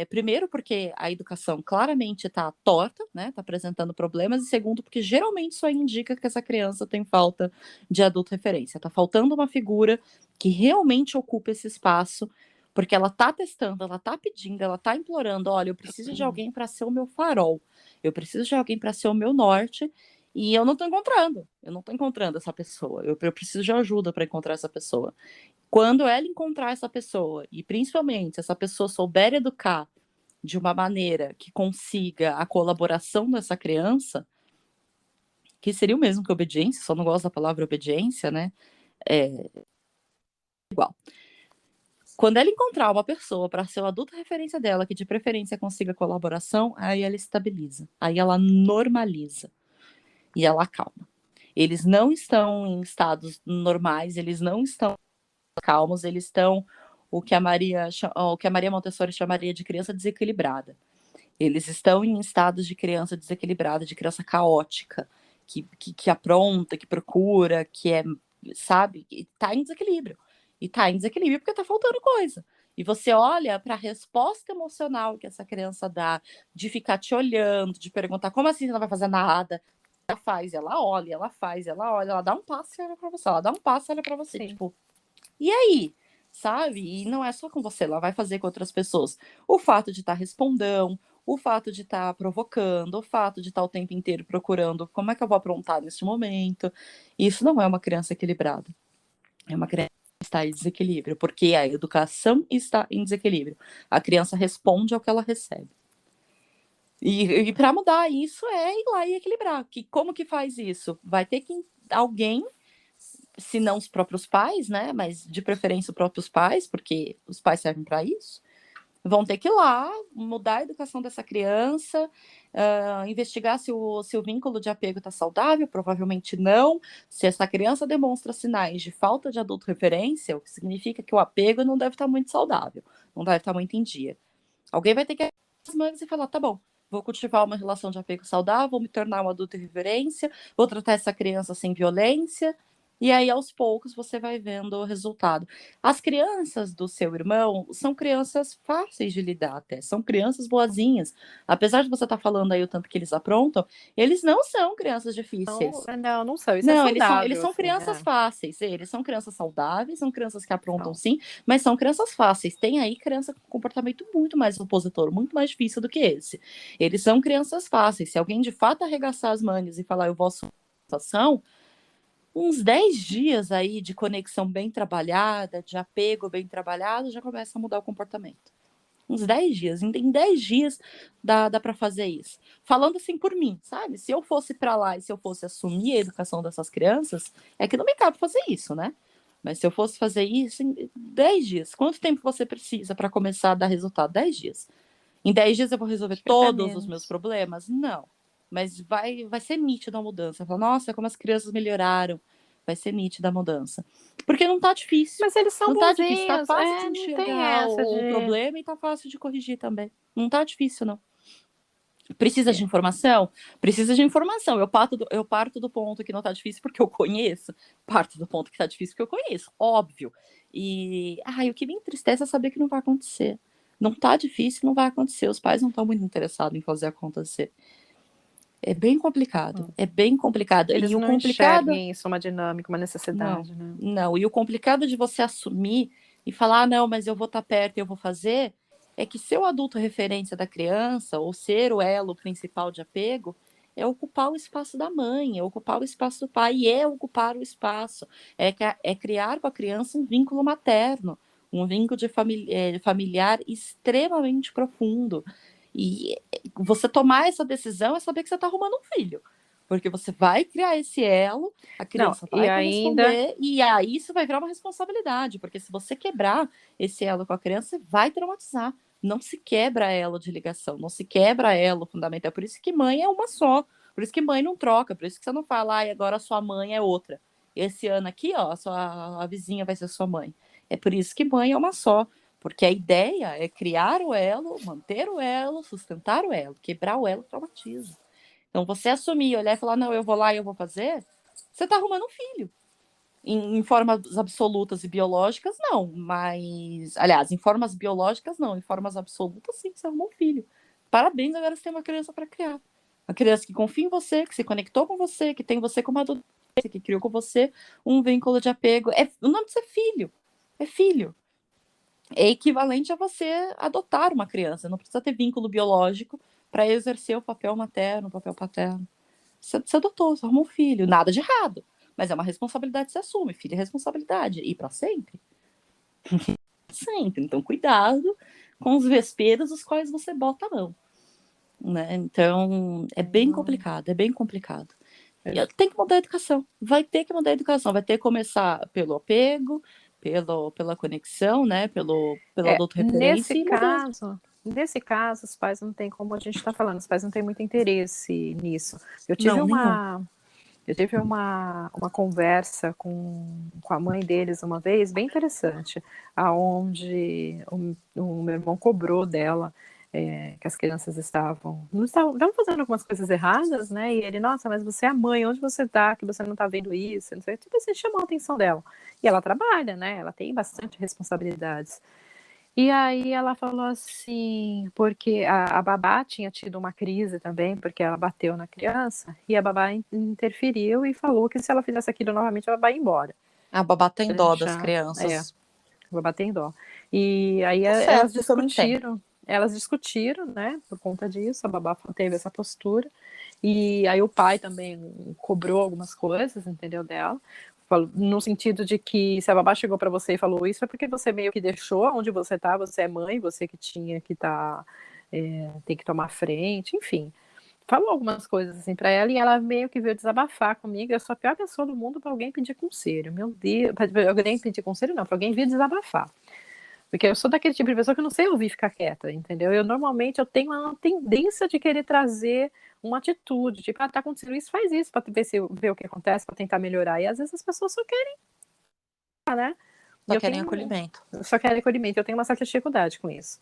primeiro porque a educação claramente está torta, né? Está apresentando problemas, e segundo, porque geralmente isso aí indica que essa criança tem falta de adulto referência. Está faltando uma figura que realmente ocupe esse espaço, porque ela está testando, ela está pedindo, ela está implorando: olha, eu preciso de alguém para ser o meu farol, eu preciso de alguém para ser o meu norte. E eu não estou encontrando essa pessoa. Eu preciso de ajuda para encontrar essa pessoa. Quando ela encontrar essa pessoa, e principalmente essa pessoa souber educar de uma maneira que consiga a colaboração dessa criança, que seria o mesmo que obediência, só não gosto da palavra obediência, né? É igual. Quando ela encontrar uma pessoa para ser o adulto referência dela, que de preferência consiga colaboração, aí ela estabiliza, aí ela normaliza e ela acalma. Eles não estão em estados normais, eles não estão calmos, eles estão o que a Maria Montessori chamaria de criança desequilibrada. Eles estão em estados de criança desequilibrada, de criança caótica, que apronta, que procura, que é sabe? E tá em desequilíbrio. E tá em desequilíbrio porque tá faltando coisa. E você olha para a resposta emocional que essa criança dá, de ficar te olhando, de perguntar como assim você não vai fazer nada? Ela faz, ela olha, ela faz, ela olha, ela dá um passo e olha para você, ela dá um passo e olha para você,
Sim.
tipo, e aí? Sabe? E não é só com você, ela vai fazer com outras pessoas. O fato de estar respondendo, o fato de estar provocando, o fato de estar o tempo inteiro procurando como é que eu vou aprontar neste momento. Isso não é uma criança equilibrada. É uma criança que está em desequilíbrio, porque a educação está em desequilíbrio. A criança responde ao que ela recebe. E para mudar isso é ir lá e equilibrar. Como que faz isso? Vai ter que alguém, se não os próprios pais, né? Mas de preferência os próprios pais, porque os pais servem para isso, vão ter que ir lá, mudar a educação dessa criança, investigar se o vínculo de apego está saudável, provavelmente não. Se essa criança demonstra sinais de falta de adulto referência, o que significa que o apego não deve estar muito saudável, não deve estar muito em dia. Alguém vai ter que ir as mangas e falar, tá bom, vou cultivar uma relação de apego saudável, vou me tornar um adulto em reverência, vou tratar essa criança sem violência, e aí aos poucos você vai vendo o resultado. As crianças do seu irmão são crianças fáceis de lidar até, são crianças boazinhas. Apesar de você estar falando aí o tanto que eles aprontam, eles não são crianças difíceis.
Não são, isso é
Não, eles
saudável,
são
assim,
crianças
né?
fáceis, eles são crianças saudáveis, são crianças que aprontam
São.
sim, mas são crianças fáceis. Tem aí criança com comportamento muito mais opositor, muito mais difícil do que esse. Eles são crianças fáceis. Se alguém de fato arregaçar as mangas e falar eu vou assumir a situação, uns 10 dias aí de conexão bem trabalhada, de apego bem trabalhado, já começa a mudar o comportamento. Uns 10 dias. Em 10 dias dá para fazer isso. Falando assim por mim, sabe? Se eu fosse para lá e se eu fosse assumir a educação dessas crianças, é que não me cabe fazer isso, né? Mas se eu fosse fazer isso em 10 dias, quanto tempo você precisa para começar a dar resultado? 10 dias. Em 10 dias eu vou resolver
Acho que até
todos os meus
menos.
problemas? Não. Mas vai ser nítida a mudança. Fala, nossa, como as crianças melhoraram. Vai ser nítida a mudança. Porque não tá difícil.
Mas eles são
Não tá difícil. Tá
bonzinhos,
fácil de
não tem
enxergar
essa
o
de.
problema e tá fácil de corrigir também. Não tá difícil, não. Precisa de informação? Precisa de informação. Eu parto do ponto que não tá difícil porque eu conheço. Parto do ponto que tá difícil porque eu conheço. Óbvio. O que me entristece é saber que não vai acontecer. Não tá difícil, não vai acontecer. Os pais não estão muito interessados em fazer acontecer. É bem complicado. É bem complicado.
Eles
E o
não
complicado.
enxerguem isso, uma dinâmica, uma
Não,
necessidade, né?
não. E o complicado de você assumir e falar, ah, não, mas eu vou estar perto e eu vou fazer, é que ser o adulto referência da criança, ou ser o elo principal de apego, é ocupar o espaço da mãe, é ocupar o espaço do pai, e é ocupar o espaço. É criar com a criança um vínculo materno, um vínculo familiar extremamente profundo. E você tomar essa decisão é saber que você está arrumando um filho. Porque você vai criar esse elo, a
Não,
criança
e
vai
ainda.
corresponder, e aí isso vai virar uma responsabilidade, porque se você quebrar esse elo com a criança, você vai traumatizar. Não se quebra elo de ligação, não se quebra elo fundamental. É por isso que mãe é uma só, por isso que mãe não troca, por isso que você não fala, e agora a sua mãe é outra. Esse ano aqui, ó, a vizinha vai ser sua mãe. É por isso que mãe é uma só, porque a ideia é criar o elo, manter o elo, sustentar o elo. Quebrar o elo traumatiza. Então, você assumir, olhar e falar, não, eu vou lá e eu vou fazer, você está arrumando um filho. Em formas absolutas e biológicas, não. Mas, aliás, em formas biológicas, não. Em formas absolutas, sim, você arrumou um filho. Parabéns, agora você tem uma criança para criar. Uma criança que confia em você, que se conectou com você, que tem você como adulto, que criou com você um vínculo de apego. O nome disso é filho. É filho. É equivalente a você adotar uma criança. Não precisa ter vínculo biológico para exercer o papel materno, o papel paterno. Você adotou, você arrumou um filho. Nada de errado. Mas é uma responsabilidade que você assume. Filho é responsabilidade. E para sempre. Sempre. Então, cuidado com os vesperos os quais você bota a mão. Né? Então, é bem complicado. É bem complicado. E tem que mudar a educação. Vai ter que mudar a educação. Vai ter que começar pelo apego, pela conexão, né? Pelo adulto referência e mudando.
Nesse caso, os pais não têm, como a gente está falando, os pais não têm muito interesse nisso. Eu tive
Não, nenhum.
uma conversa com a mãe deles uma vez, bem interessante, aonde o meu irmão cobrou dela que as crianças estavam fazendo algumas coisas erradas, né? E ele, nossa, mas você é a mãe, onde você tá, que você não tá vendo isso? Não sei, tipo assim, chamou a atenção dela. E ela trabalha, né? Ela tem bastante responsabilidades. E aí ela falou assim, porque a babá tinha tido uma crise também, porque ela bateu na criança, e a babá interferiu e falou que se ela fizesse aquilo novamente, a babá ia embora.
A babá tem dó das
Já, a
crianças.
babá tem dó. E aí
Tá
elas
certo, isso eu não entendo.
discutiram, né, por conta disso, a babá teve essa postura, e aí o pai também cobrou algumas coisas, entendeu, dela, no sentido de que se a babá chegou para você e falou isso, é porque você meio que deixou onde você tá, você é mãe, você que tinha que estar, tem que tomar frente, enfim. Falou algumas coisas assim para ela e ela meio que veio desabafar comigo. Eu sou a pior pessoa do mundo para alguém pedir conselho. Meu Deus, para alguém pedir conselho não, para alguém vir desabafar. Porque eu sou daquele tipo de pessoa que eu não sei ouvir e ficar quieta, entendeu? Eu tenho uma tendência de querer trazer uma atitude, tipo, tá acontecendo isso, faz isso, para ver o que acontece, para tentar melhorar. E às vezes as pessoas só querem, né? E
Só querem acolhimento.
só querem acolhimento. Eu tenho uma certa dificuldade com isso.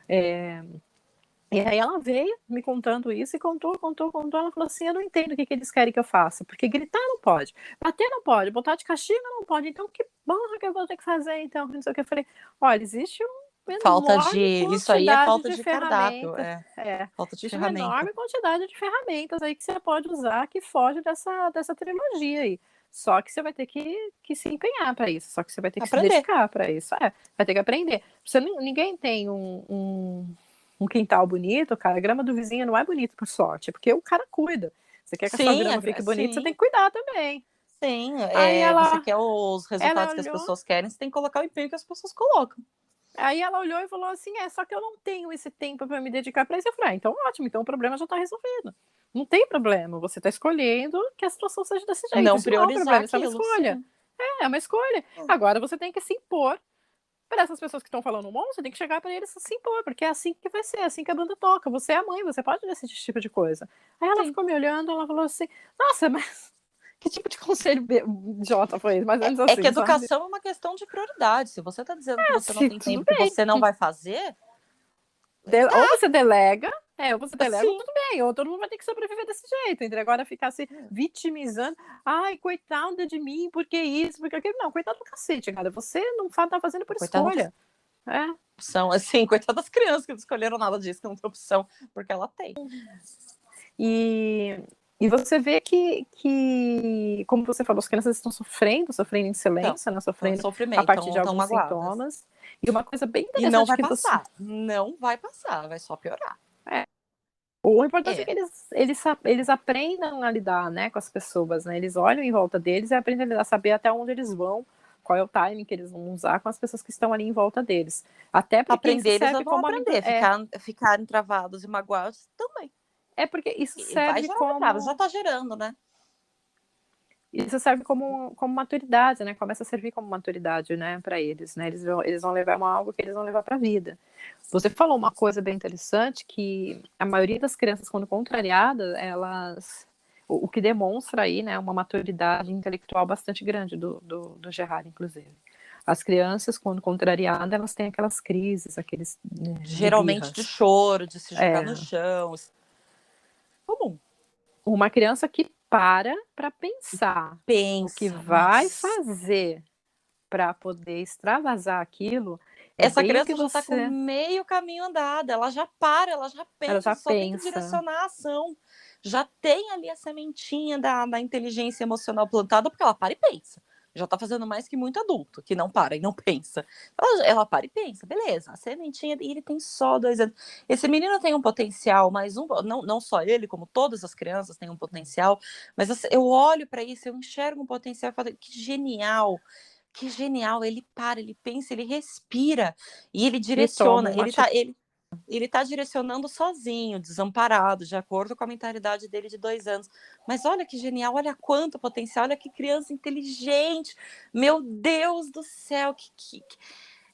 E aí ela veio me contando isso e contou. Ela falou assim, eu não entendo o que eles querem que eu faça, porque gritar não pode, bater não pode, botar de castigo não pode, então que porra que eu vou ter que fazer então? Não sei o que. Eu falei, olha, existe uma
Falta de.
enorme
Isso aí é
quantidade
falta
de
de cardápio.
ferramentas,
Falta de
existe uma
ferramenta.
enorme quantidade de ferramentas aí que você pode usar que foge dessa trilogia aí. Só que você vai ter que se empenhar para isso, só que você vai ter que se
Aprender.
dedicar para isso. Vai ter que aprender. Ninguém tem um quintal bonito, cara, a grama do vizinho não é bonita por sorte, é porque o cara cuida. Você quer que a sua
Sim,
grama fique bonita, você
sim,
tem que cuidar também.
sim.
Aí
Você
ela,
quer os
ela
resultados que as
olhou,
pessoas querem, você tem que colocar o empenho que as pessoas colocam.
aí ela olhou e falou assim, só que eu não tenho esse tempo para me dedicar para isso. Eu falei, então ótimo, então o problema já está resolvido. Não tem problema, você está escolhendo que a situação seja desse jeito.
Não
Isso não é um
priorizar
problema, isso é uma
aquilo,
escolha.
sim.
É uma escolha. Agora você tem que se impor para essas pessoas que estão falando um monte, você tem que chegar para eles e se impor, porque é assim que vai ser, é assim que a banda toca. Você é a mãe, você pode decidir esse tipo de coisa. Aí ela
Sim.
ficou me olhando, ela falou assim: nossa, mas que tipo de conselho idiota foi esse? Mais ou menos
É que
assim, sabe?
educação é uma questão de prioridade. Se você está dizendo que você não
Se
tem
tudo
tempo, que
bem.
você não vai fazer,
Ou você delega, ou você delega, ou
sim.
tudo bem, ou todo mundo vai ter que sobreviver desse jeito, entendeu? Agora ficar se vitimizando, ai, coitada de mim, porque isso, porque aquilo. Não, coitado do cacete, cara. Você não tá fazendo por
Coitada da
escolha. É.
opção, assim, coitada das crianças que não escolheram nada disso, que não tem opção, porque ela tem.
E, e você vê como você falou, as crianças estão sofrendo em
Então,
silêncio, né, sofrendo a
sofrimento,
partir de
estão
alguns
magoadas.
sintomas. E uma coisa bem
E não
interessante
vai
que você.
passar. Não vai passar, vai só piorar.
É, o importante é
É.
que eles aprendam a lidar, né, com as pessoas, né? Eles olham em volta deles e aprendem a lidar, saber até onde eles vão, qual é o timing que eles vão usar com as pessoas que estão ali em volta deles. Até porque isso
Aprender, eles
serve
vão
como
aprender. Ficarem travados e magoados também.
porque isso
E vai
serve
gerar depravo, já
como
tá gerando, né?
isso serve como maturidade, né? Começa a servir como maturidade, né, para eles, né? Eles vão levar algo que eles vão levar para a vida. Você falou uma coisa bem interessante que a maioria das crianças, quando contrariadas, elas o que demonstra aí, né, uma maturidade intelectual bastante grande do Gerard, inclusive. As crianças, quando contrariadas, elas têm aquelas crises, aqueles de
Geralmente de
birras.
choro, de se jogar no
É,
chão. Comum.
uma criança que para pensar o que
Pensa,
vai
nossa.
fazer para poder extravasar aquilo, é
Essa
bem o que
criança já tá com
você.
meio caminho andado. Ela já para, ela já
Ela
pensa,
já
só tem que
pensa.
direcionar a ação. Já tem ali a sementinha da inteligência emocional plantada, porque ela para e pensa. Já tá fazendo mais que muito adulto, que não para e não pensa. Ela para e pensa, beleza, a sementinha, e ele tem só 2 anos. Esse menino tem um potencial, mas não só ele, como todas as crianças têm um potencial, mas eu olho para isso, eu enxergo um potencial e falo, que genial. Que genial, ele para, ele pensa, ele respira e ele
E toma
direciona.
uma atitude.
Ele tá direcionando sozinho, desamparado, de acordo com a mentalidade dele de 2 anos. Mas olha que genial, olha quanto potencial, olha que criança inteligente. Meu Deus do céu,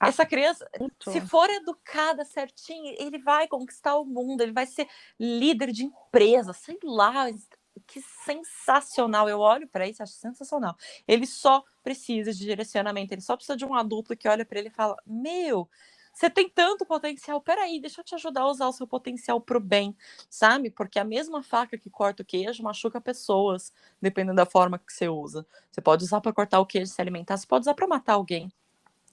essa criança, se for educada certinho, ele vai conquistar o mundo, ele vai ser líder de empresa, sei lá, que sensacional. Eu olho para isso, acho sensacional. Ele só precisa de direcionamento, ele só precisa de um adulto que olha para ele e fala: meu, você tem tanto potencial, peraí, deixa eu te ajudar a usar o seu potencial pro bem, sabe? Porque a mesma faca que corta o queijo machuca pessoas, dependendo da forma que você usa. Você pode usar para cortar o queijo e se alimentar, você pode usar para matar alguém.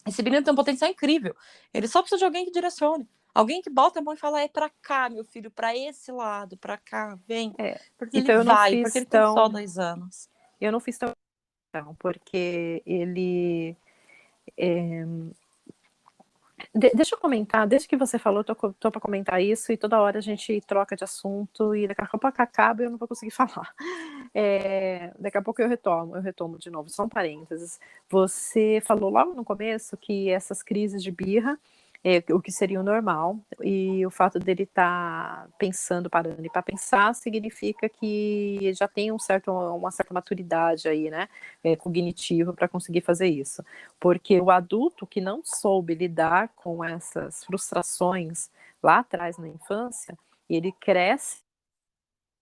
Esse menino tem um potencial incrível. Ele só precisa de alguém que direcione. Alguém que bota a mão e fala, é pra cá, meu filho, pra esse lado, pra cá, vem. Porque ele
Então
vai, porque ele tem só 2 anos.
Eu não fiz tão, porque ele... Deixa eu comentar, desde que você falou, tô para comentar isso, e toda hora a gente troca de assunto, e daqui a pouco acaba e eu não vou conseguir falar. Daqui a pouco eu retomo de novo, só um parênteses. Você falou logo no começo que essas crises de birra, o que seria o normal, e o fato dele estar pensando, parando e para pensar, significa que já tem uma certa maturidade aí, né, cognitiva para conseguir fazer isso. Porque o adulto que não soube lidar com essas frustrações lá atrás na infância, ele cresce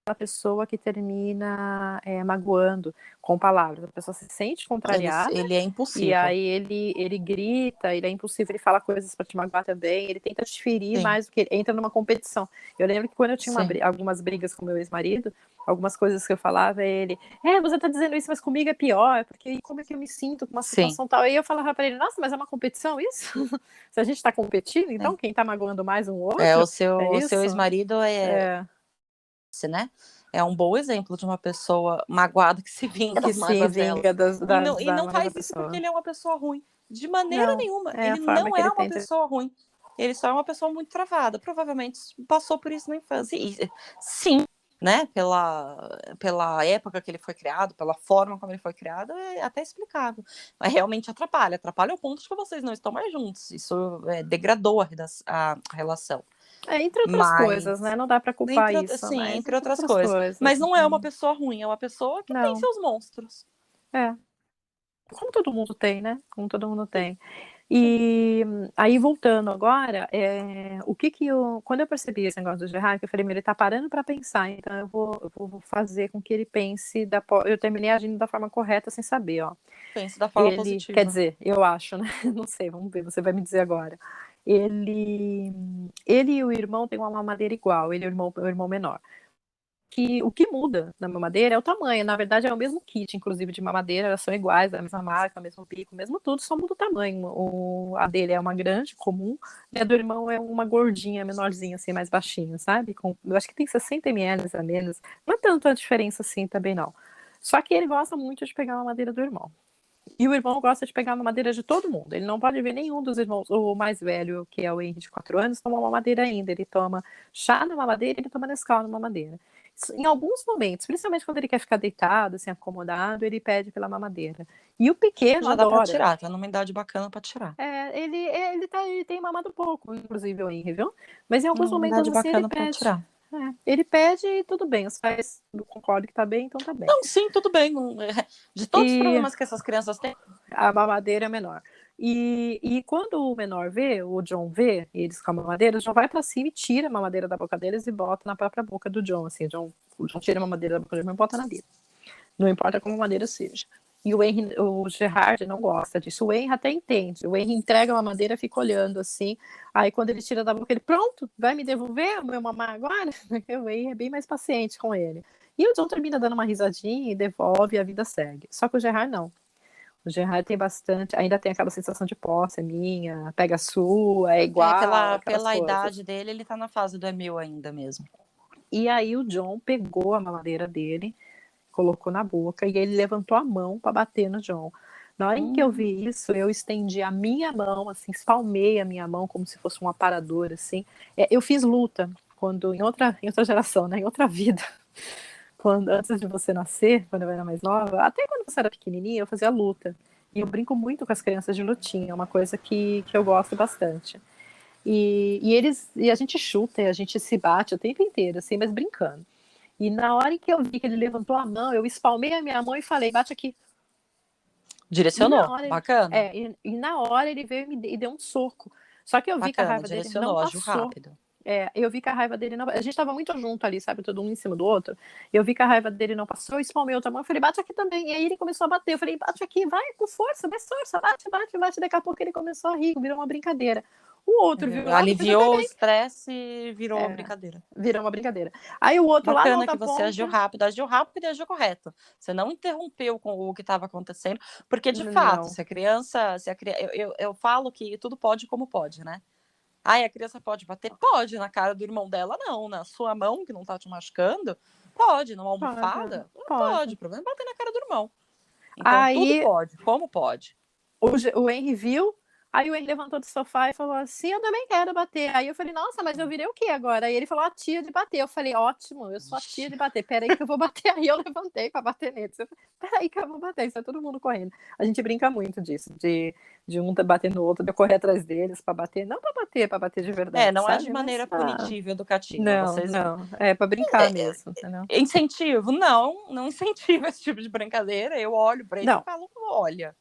a pessoa que termina magoando com palavras. A pessoa se sente contrariada.
Ele é impulsivo.
E aí ele grita, ele é impulsivo, ele fala coisas para te magoar também, ele tenta te ferir mais do que ele entra numa competição. Eu lembro que quando eu tinha algumas brigas com meu ex-marido, algumas coisas que eu falava, ele, você tá dizendo isso, mas comigo é pior, porque como é que eu me sinto com uma situação tal? Aí eu falava para ele, nossa, mas é uma competição isso? Se a gente tá competindo, então quem tá magoando mais um outro?
O seu ex-marido né? É um bom exemplo de uma pessoa magoada que se vinga das mágoas dela. E não faz isso porque ele é uma pessoa ruim. De maneira nenhuma. Ele não é uma pessoa ruim. Ele só é uma pessoa muito travada. Provavelmente passou por isso na infância. E, sim, né? Pela época que ele foi criado, pela forma como ele foi criado, é até explicável. Mas realmente atrapalha. Atrapalha ao ponto de que vocês não estão mais juntos. Isso degradou a relação.
Entre outras coisas, né? Não dá para culpar isso.
Sim, entre outras coisas. Mas não é uma pessoa ruim, é uma pessoa que tem seus monstros.
Como todo mundo tem, né? Como todo mundo tem. E aí, voltando agora, quando eu percebi esse negócio do Gerard, eu falei, ele tá parando para pensar, então eu vou fazer com que ele pense, eu terminei agindo da forma correta sem saber, ó.
Pense da forma positiva.
Quer dizer, eu acho, né? Não sei, vamos ver, você vai me dizer agora. Ele e o irmão têm uma mamadeira igual, ele é o irmão menor. O que muda na mamadeira é o tamanho. Na verdade, é o mesmo kit, inclusive, de mamadeira, elas são iguais, a mesma marca, o mesmo bico, mesmo tudo, só muda o tamanho. A dele é uma grande, comum, e a do irmão é uma gordinha, menorzinha, assim, mais baixinha, sabe? Eu acho que tem 60 ml a menos. Não é tanto a diferença assim também, não. Só que ele gosta muito de pegar a mamadeira do irmão. E o irmão gosta de pegar a mamadeira de todo mundo. Ele não pode ver nenhum dos irmãos. O mais velho, que é o Henry, de 4 anos, toma mamadeira ainda. Ele toma chá na mamadeira e ele toma Nescau na mamadeira. Em alguns momentos, principalmente quando ele quer ficar deitado, assim, acomodado, ele pede pela mamadeira. E o pequeno
já
adora.
Dá pra tirar, tá numa idade bacana pra tirar.
Ele tem mamado pouco, inclusive o Henry, viu? Mas em alguns momentos assim, ele pede. Ele pede e tudo bem, os pais concordam que tá bem, então tá bem.
Não, sim, tudo bem. De todos os problemas que essas crianças têm,
a mamadeira é menor. E quando o menor vê, o John vê, e eles com a mamadeira, o John vai pra cima e tira a mamadeira da boca deles e bota na própria boca do John. Assim, o John tira a mamadeira da boca dele e bota na dele. Não importa como a mamadeira seja. E o Gerard não gosta disso. O Henry até entende. O Henry entrega a mamadeira, fica olhando assim. Aí quando ele tira da boca, ele, pronto, vai me devolver o meu mamar agora? O Henry é bem mais paciente com ele. E o John termina dando uma risadinha e devolve e a vida segue. Só que o Gerard não. O Gerard tem bastante, ainda tem aquela sensação de posse, é minha, pega a sua, é igual.
Pela idade dele, ele tá na fase do meu ainda mesmo.
E aí o John pegou a mamadeira dele, colocou na boca e ele levantou a mão para bater no John. Na hora em que eu vi isso, eu estendi a minha mão, assim, espalmei a minha mão como se fosse um aparador, assim. Eu fiz luta quando em outra geração, né, em outra vida. Antes de você nascer, quando eu era mais nova, até quando você era pequenininha, eu fazia luta. E eu brinco muito com as crianças de lutinha, é uma coisa que eu gosto bastante. E a gente chuta, e a gente se bate o tempo inteiro, assim, mas brincando. E na hora em que eu vi que ele levantou a mão, eu espalmei a minha mão e falei, bate aqui.
Direcionou, bacana.
E na hora ele veio e deu um soco. Só que eu vi que a raiva dele não passou.
Rápido.
Eu vi que a raiva dele não... A gente estava muito junto ali, sabe? Todo um em cima do outro. Eu vi que a raiva dele não passou, eu espalmei outra mão. Eu falei, bate aqui também. E aí ele começou a bater. Eu falei, bate aqui, vai com força, mais força, bate. Daqui a pouco ele começou a rir, virou uma brincadeira. O outro viu logo, fez até
Aliviou o
bem.
estresse e virou uma brincadeira.
Virou uma brincadeira. Aí o outro lá na
Bacana
outra
que você agiu
ponta.
rápido e agiu correto. Você não interrompeu com o que estava acontecendo, porque de fato,
Não.
se a criança, eu falo que tudo pode como pode, né? Ai, a criança pode bater? Pode, na cara do irmão dela, não. Na sua mão, que não tá te machucando, pode. Numa almofada, pode.
Pode.
O problema é bater na cara do irmão. Então, tudo
Aí
pode, como pode.
o Henry viu, aí o Henry levantou do sofá e falou assim: eu também quero bater. Aí eu falei: nossa, mas eu virei o que agora? Aí ele falou: a tia de bater. Eu falei: ótimo, eu sou a tia de bater. Peraí que eu vou bater. Aí eu levantei pra bater nele. Peraí que eu vou bater. Isso é todo mundo correndo. A gente brinca muito disso, de um bater no outro, de eu correr atrás deles pra bater. Não pra bater de verdade,
Não é
sabe?
de maneira punitiva, educativa.
Não,
Vocês
não. É pra brincar mesmo, entendeu?
incentivo? Não incentivo esse tipo de brincadeira. Eu olho pra ele e
Não,
falo, olha,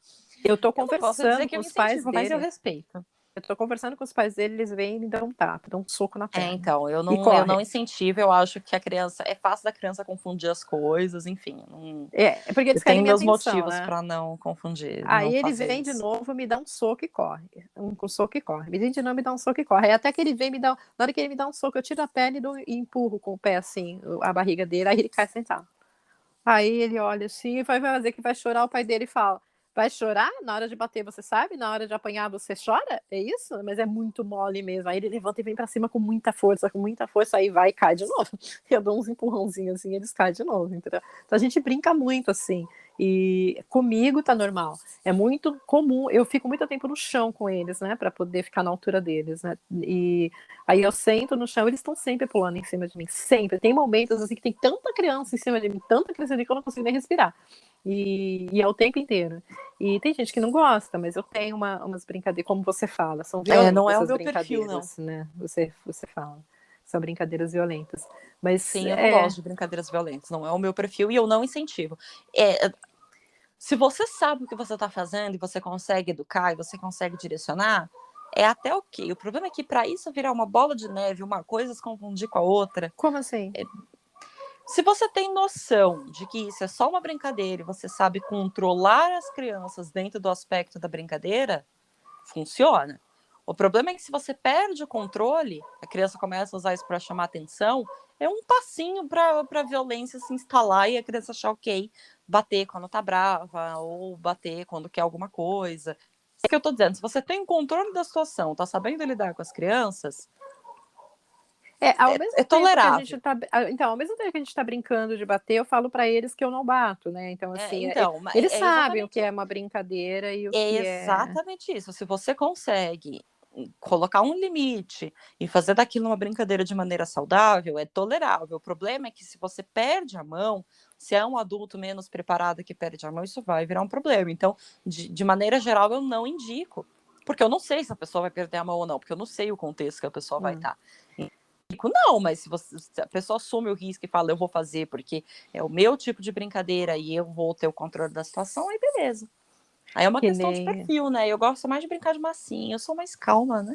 eu tô
eu não posso dizer
conversando
que
com
eu
os pais
incentivo, mas eu
dele.
respeito.
Eu tô conversando com os pais dele, eles vêm e me dão um tapa, dão um soco na perna.
Então, eu
E
não
corre.
incentivo, eu acho que a criança, é fácil da criança confundir as coisas, enfim.
É porque
Eu
eles querem
tenho
minha
meus
atenção,
motivos
né?
pra não confundir, não
Aí ele
fazer
vem de
isso.
novo, me dá um soco e corre. Um soco e corre. Me vem de novo, me dá um soco e corre. Aí até que ele vem me dá. Na hora que ele me dá um soco, eu tiro a pele e empurro com o pé assim, a barriga dele, aí ele cai sentado. Aí ele olha assim e vai fazer que vai chorar, o pai dele fala: vai chorar? Na hora de bater você sabe? Na hora de apanhar você chora? É isso? Mas é muito mole mesmo. Aí ele levanta e vem pra cima com muita força, aí vai e cai de novo. Eu dou uns empurrãozinhos assim, eles caem de novo, entendeu? Então a gente brinca muito assim. E comigo tá normal. É muito comum, eu fico muito tempo no chão com eles, né, pra poder ficar na altura deles, né? E aí eu sento no chão, eles estão sempre pulando em cima de mim, sempre. Tem momentos assim que tem tanta criança em cima de mim, tanta criança ali que eu não consigo nem respirar. E é o tempo inteiro. E tem gente que não gosta, mas eu tenho umas brincadeiras, como você fala, são
Não
violentas
é o
essas
meu perfil, não.
brincadeiras, né? Você fala. São brincadeiras violentas. Mas
Sim, eu não gosto de brincadeiras violentas, não é o meu perfil e eu não incentivo. Se você sabe o que você está fazendo e você consegue educar e você consegue direcionar, é até ok. O problema é que para isso virar uma bola de neve, uma coisa se confundir com a outra.
Como assim?
Se você tem noção de que isso é só uma brincadeira e você sabe controlar as crianças dentro do aspecto da brincadeira, funciona. O problema é que se você perde o controle, a criança começa a usar isso para chamar atenção, é um passinho para a violência se instalar e a criança achar ok, bater quando tá brava ou bater quando quer alguma coisa. É o que eu tô dizendo, se você tem controle da situação, tá sabendo lidar com as crianças,
Ao mesmo tempo que a gente
tolerável.
tá. Então, ao mesmo tempo que a gente tá brincando de bater, eu falo para eles que eu não bato, né? Então, assim,
Então,
eles sabem o que
exatamente,
é uma brincadeira e o
é
que é.
exatamente isso. Se você consegue colocar um limite e fazer daquilo uma brincadeira de maneira saudável, é tolerável. O problema é que se você perde a mão, se é um adulto menos preparado que perde a mão, isso vai virar um problema. Então, de maneira geral, eu não indico, porque eu não sei se a pessoa vai perder a mão ou não, porque eu não sei o contexto que a pessoa vai estar. Não, mas se a pessoa assume o risco e fala, eu vou fazer porque é o meu tipo de brincadeira e eu vou ter o controle da situação, aí beleza. Aí é uma
Que
questão de
nem.
perfil, né? Eu gosto mais de brincar de massinha, eu sou mais calma, né?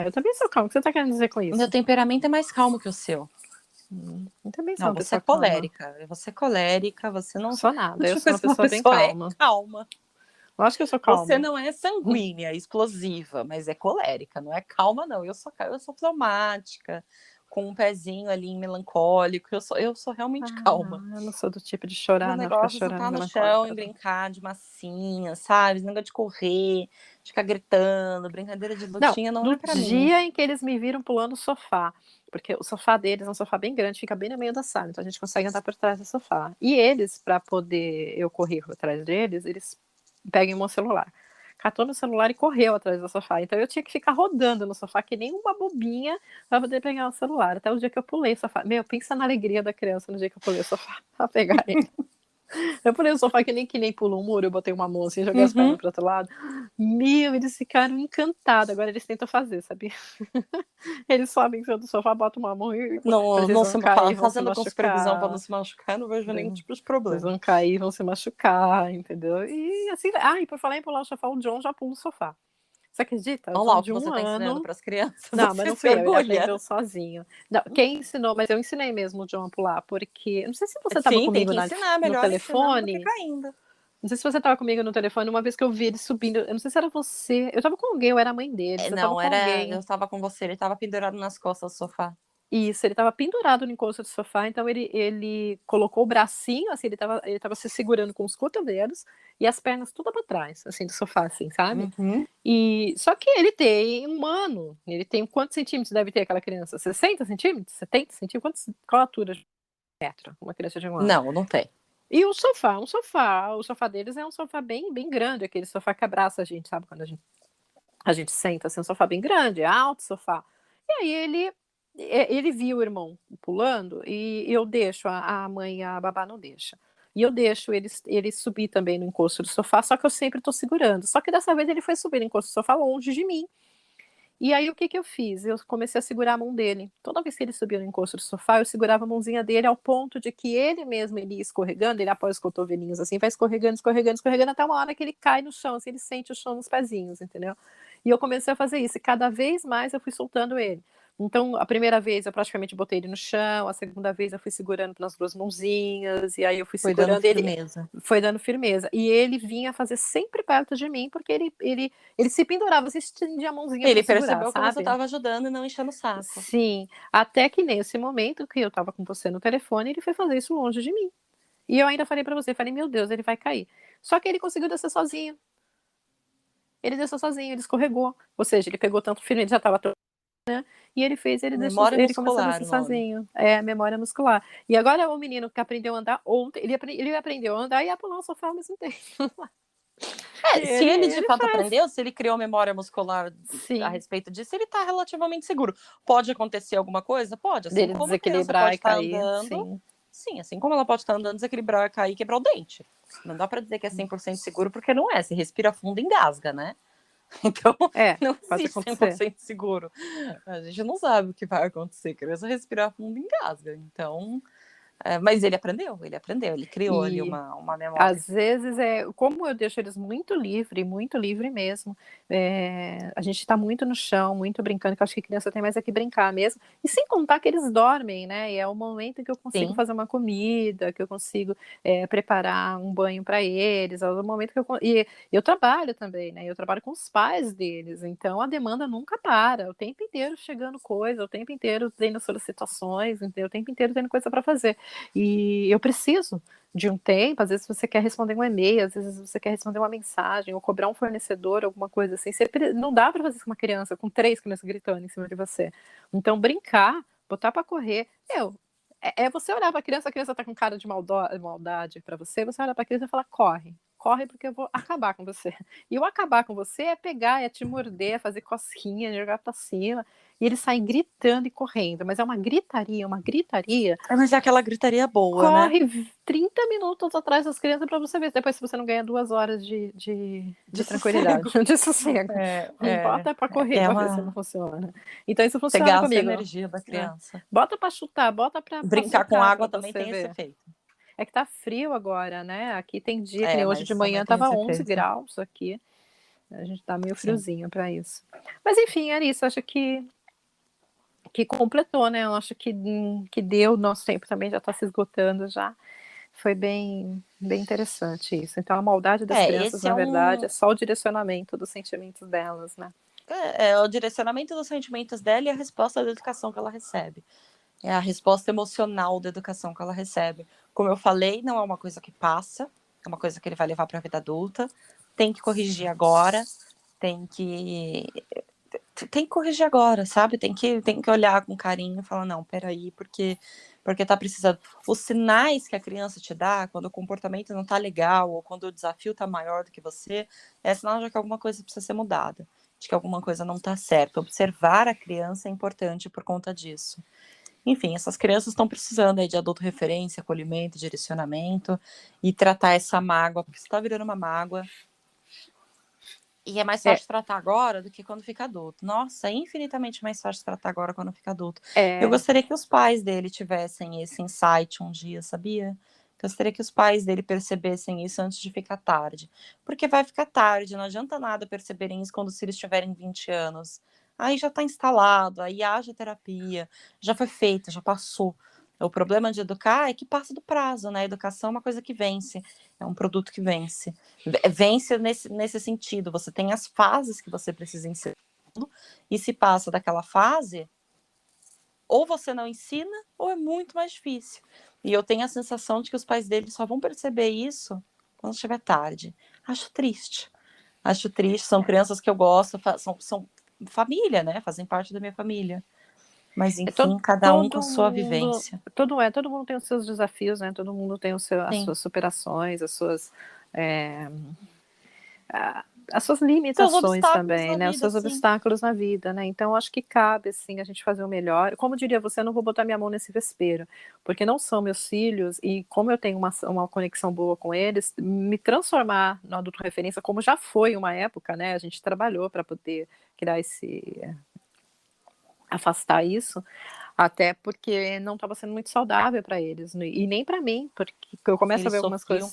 Eu também sou calma. O que você tá querendo dizer com
Meu
isso?
temperamento é mais calmo que o seu.
Eu também sou
Não,
uma pessoa calma.
você é colérica, você não.
Sou nada, eu
Deixa eu
sou
ver
uma
se uma
pessoa bem
pessoa é
calma.
calma.
Lógico que eu sou
Você
calma.
não é sanguínea, explosiva, mas é colérica, não é calma, não. Eu sou fleumática, com um pezinho ali melancólico. Eu sou realmente calma.
Eu não sou do tipo de
Meu
chorar, não, ficar
negócio é
chorando
sentar no chão
melancólica.
e brincar de massinha, sabe? Esse negócio de correr, de ficar gritando, brincadeira de
Não,
lutinha não
no
é pra mim.
dia em que eles me viram pulando o sofá, porque o sofá deles é um sofá bem grande, fica bem no meio da sala, então a gente consegue andar por trás do sofá. E eles, para poder eu correr por trás deles, eles pegam o meu celular. Catou no celular e correu atrás do sofá. Então eu tinha que ficar rodando no sofá que nem uma bobinha para poder pegar o celular. Até o dia que eu pulei o sofá. Meu, pensa na alegria da criança no dia que eu pulei o sofá pra pegar ele. Eu pulei o sofá que nem pula um muro, eu botei uma mão assim, joguei as pernas pro outro lado. Meu, eles ficaram encantados. Agora eles tentam fazer, sabia? Eles sobem em cima do sofá, botam uma mão e
Não,
eles
não
vão
se,
cair, vão se
fazendo com supervisão para não
machucar.
se machucar, não vejo nenhum tipo de
Eles
problema.
vão cair, vão se machucar, entendeu? E assim, e por falar em pular o sofá, o John já pula o sofá. Você acredita? O
Olha lá
John
o
de
que
um
você está ensinando
ano.
para as crianças,
Não, mas
você
não
se
fui eu, ele
orgulha.
aprendeu sozinho. Não, quem ensinou, mas eu ensinei mesmo o John a pular, porque. Não sei se você estava
Sim, tem
comigo
que ensinar,
no
melhor ensinando do que
telefone.
caindo.
Não sei se você estava comigo no telefone, uma vez que eu vi ele subindo, eu não sei se era você, eu estava com alguém, eu era a mãe dele, você estava
Não,
com
eu
alguém.
estava com você, ele estava pendurado nas costas do sofá.
Isso, ele estava pendurado no encosto do sofá, então ele colocou o bracinho, assim, ele estava se segurando com os cotovelos e as pernas tudo para trás, assim, do sofá, assim, sabe?
Uhum.
E só que ele tem 1 ano, ele tem quantos centímetros deve ter aquela criança? 60 centímetros? 70 centímetros? Qual a altura de metro? Uma criança de 1 ano.
Não, não tem.
E o sofá deles é um sofá bem, bem grande, aquele sofá que abraça a gente, sabe? Quando a gente senta, assim, um sofá bem grande, é alto sofá. E aí ele viu o irmão pulando e eu deixo, a mãe, a babá não deixa. E eu deixo ele subir também no encosto do sofá, só que eu sempre estou segurando. Só que dessa vez ele foi subir no encosto do sofá longe de mim. E aí o que que eu fiz? Eu comecei a segurar a mão dele. Toda vez que ele subia no encosto do sofá, eu segurava a mãozinha dele ao ponto de que ele mesmo ele ia escorregando, ele apoia os cotovelinhos assim, vai escorregando, escorregando, escorregando até uma hora que ele cai no chão, assim, ele sente o chão nos pezinhos, entendeu? E eu comecei a fazer isso, e cada vez mais eu fui soltando ele. Então, a primeira vez eu praticamente botei ele no chão, a segunda vez eu fui segurando nas 2 mãozinhas, e aí eu fui
Foi dando
segurando ele,
firmeza.
foi dando firmeza. E ele vinha fazer sempre perto de mim, porque ele se pendurava, se estendia a mãozinha para
Ele
segurar,
percebeu que você
sabe?
estava ajudando e não enchendo o saco.
Sim, até que nesse momento que eu estava com você no telefone, ele foi fazer isso longe de mim. E eu ainda falei pra você, falei: "Meu Deus, ele vai cair". Só que ele conseguiu descer sozinho. Ele desceu sozinho, ele escorregou, ou seja, ele pegou tanto firme, ele já estava todo, né, e
Memória
ele começou a
muscular,
descer
o nome.
sozinho. É, memória muscular. E agora o menino que aprendeu a andar ontem, ele aprendeu a andar e a pular o sofá ao mesmo tempo. E
Se ele de
ele
fato
faz.
aprendeu, se ele criou memória muscular a
Sim,
respeito disso, ele está relativamente seguro. Pode acontecer alguma coisa? Pode. Assim
dele
como a criança
desequilibrar
pode
e
estar
cair,
andando,
sim.
sim, assim como ela pode estar andando, desequilibrar, cair e quebrar o dente. Não dá para dizer que é 100% seguro, porque não é. Se respira fundo, engasga, né? Então,
É,
não
pode
existe
acontecer.
100% seguro. A gente não sabe o que vai acontecer. A criança respirar fundo, engasga. Então, mas ele criou ali
E
uma memória.
às vezes, como eu deixo eles muito livre mesmo, a gente está muito no chão, muito brincando, que eu acho que criança tem mais é que brincar mesmo, e sem contar que eles dormem, né, e é o momento em que eu consigo
Sim,
fazer uma comida, que eu consigo, preparar um banho para eles, é o momento que e eu trabalho também, né, eu trabalho com os pais deles, então a demanda nunca para, o tempo inteiro chegando coisa, o tempo inteiro tendo solicitações, entendeu, o tempo inteiro tendo coisa para fazer. E eu preciso de um tempo, às vezes você quer responder um e-mail, às vezes você quer responder uma mensagem, ou cobrar um fornecedor, alguma coisa assim. Não dá para fazer isso com uma criança, com 3 crianças gritando em cima de você. Então, brincar, botar para correr, é você olhar para a criança tá com cara de maldade para você olha para a criança e fala: corre, corre porque eu vou acabar com você. E o acabar com você é pegar, é te morder, é fazer cosquinha, jogar para cima. E eles saem gritando e correndo, mas é uma gritaria.
mas é aquela gritaria boa, né?
Corre 30 minutos atrás das crianças para você ver depois se você não ganha 2 horas de
De sossego.
tranquilidade, de sossego. Bota para correr
É
para ver se não
uma.
funciona. Então isso
Você
funciona
gasta a
comigo,
energia da
né.
criança.
Bota para chutar, bota para
Brincar com
socar para
água também
você
tem esse
ver.
efeito.
É que tá frio agora, né, aqui tem dia que nem hoje de
Mas também
manhã
tem
estava
esse
11
efeito.
graus aqui, a gente tá meio
Sim.
friozinho para isso. Mas enfim, era isso, acho que completou, né, eu acho que deu, nosso tempo também já está se esgotando já. Foi bem, bem interessante isso. Então, a maldade das crianças,
Esse
na
é
verdade, é
um.
só o direcionamento dos sentimentos delas, né?
É o direcionamento dos sentimentos dela e a resposta da educação que ela recebe. É a resposta emocional da educação que ela recebe. Como eu falei, não é uma coisa que passa, é uma coisa que ele vai levar para a vida adulta. Tem que corrigir agora, tem que corrigir agora, sabe? Tem que olhar com carinho e falar, não, peraí, porque tá precisando. Os sinais que a criança te dá, quando o comportamento não tá legal, ou quando o desafio tá maior do que você, é sinal de que alguma coisa precisa ser mudada, de que alguma coisa não tá certa. Observar a criança é importante por conta disso. Enfim, essas crianças estão precisando aí de adulto referência, acolhimento, direcionamento, e tratar essa mágoa, porque você tá virando uma mágoa, e é mais
É,
fácil tratar agora do que quando fica adulto. Nossa, é infinitamente mais fácil tratar agora quando fica adulto. Eu
é,
gostaria que os pais dele tivessem esse insight um dia, sabia? Gostaria que os pais dele percebessem isso antes de ficar tarde. Porque vai ficar tarde, não adianta nada perceberem isso quando os filhos tiverem 20 anos. Aí já está instalado, aí haja terapia, já foi feita, já passou. O problema de educar é que passa do prazo, né? A educação é uma coisa que vence, é um produto que vence. Vence nesse sentido, você tem as fases que você precisa ensinar, e se passa daquela fase, ou você não ensina, ou é muito mais difícil. E eu tenho a sensação de que os pais deles só vão perceber isso quando estiver tarde. Acho triste. Acho triste, são crianças que eu gosto, são família, né? Fazem parte da minha família. Mas, enfim, cada um com a sua vivência.
Todo mundo tem os seus desafios, né? Todo mundo tem as suas superações, as suas limitações também, né? Os seus obstáculos na vida, né? Então, acho que cabe, assim, a gente fazer o melhor. Como diria você, eu não vou botar minha mão nesse vespeiro, porque não são meus filhos, e como eu tenho uma conexão boa com eles, me transformar no adulto referência, como já foi uma época, né? A gente trabalhou para poder criar afastar isso, até porque não estava sendo muito saudável para eles, e nem para mim, porque eu começo a ver algumas coisas,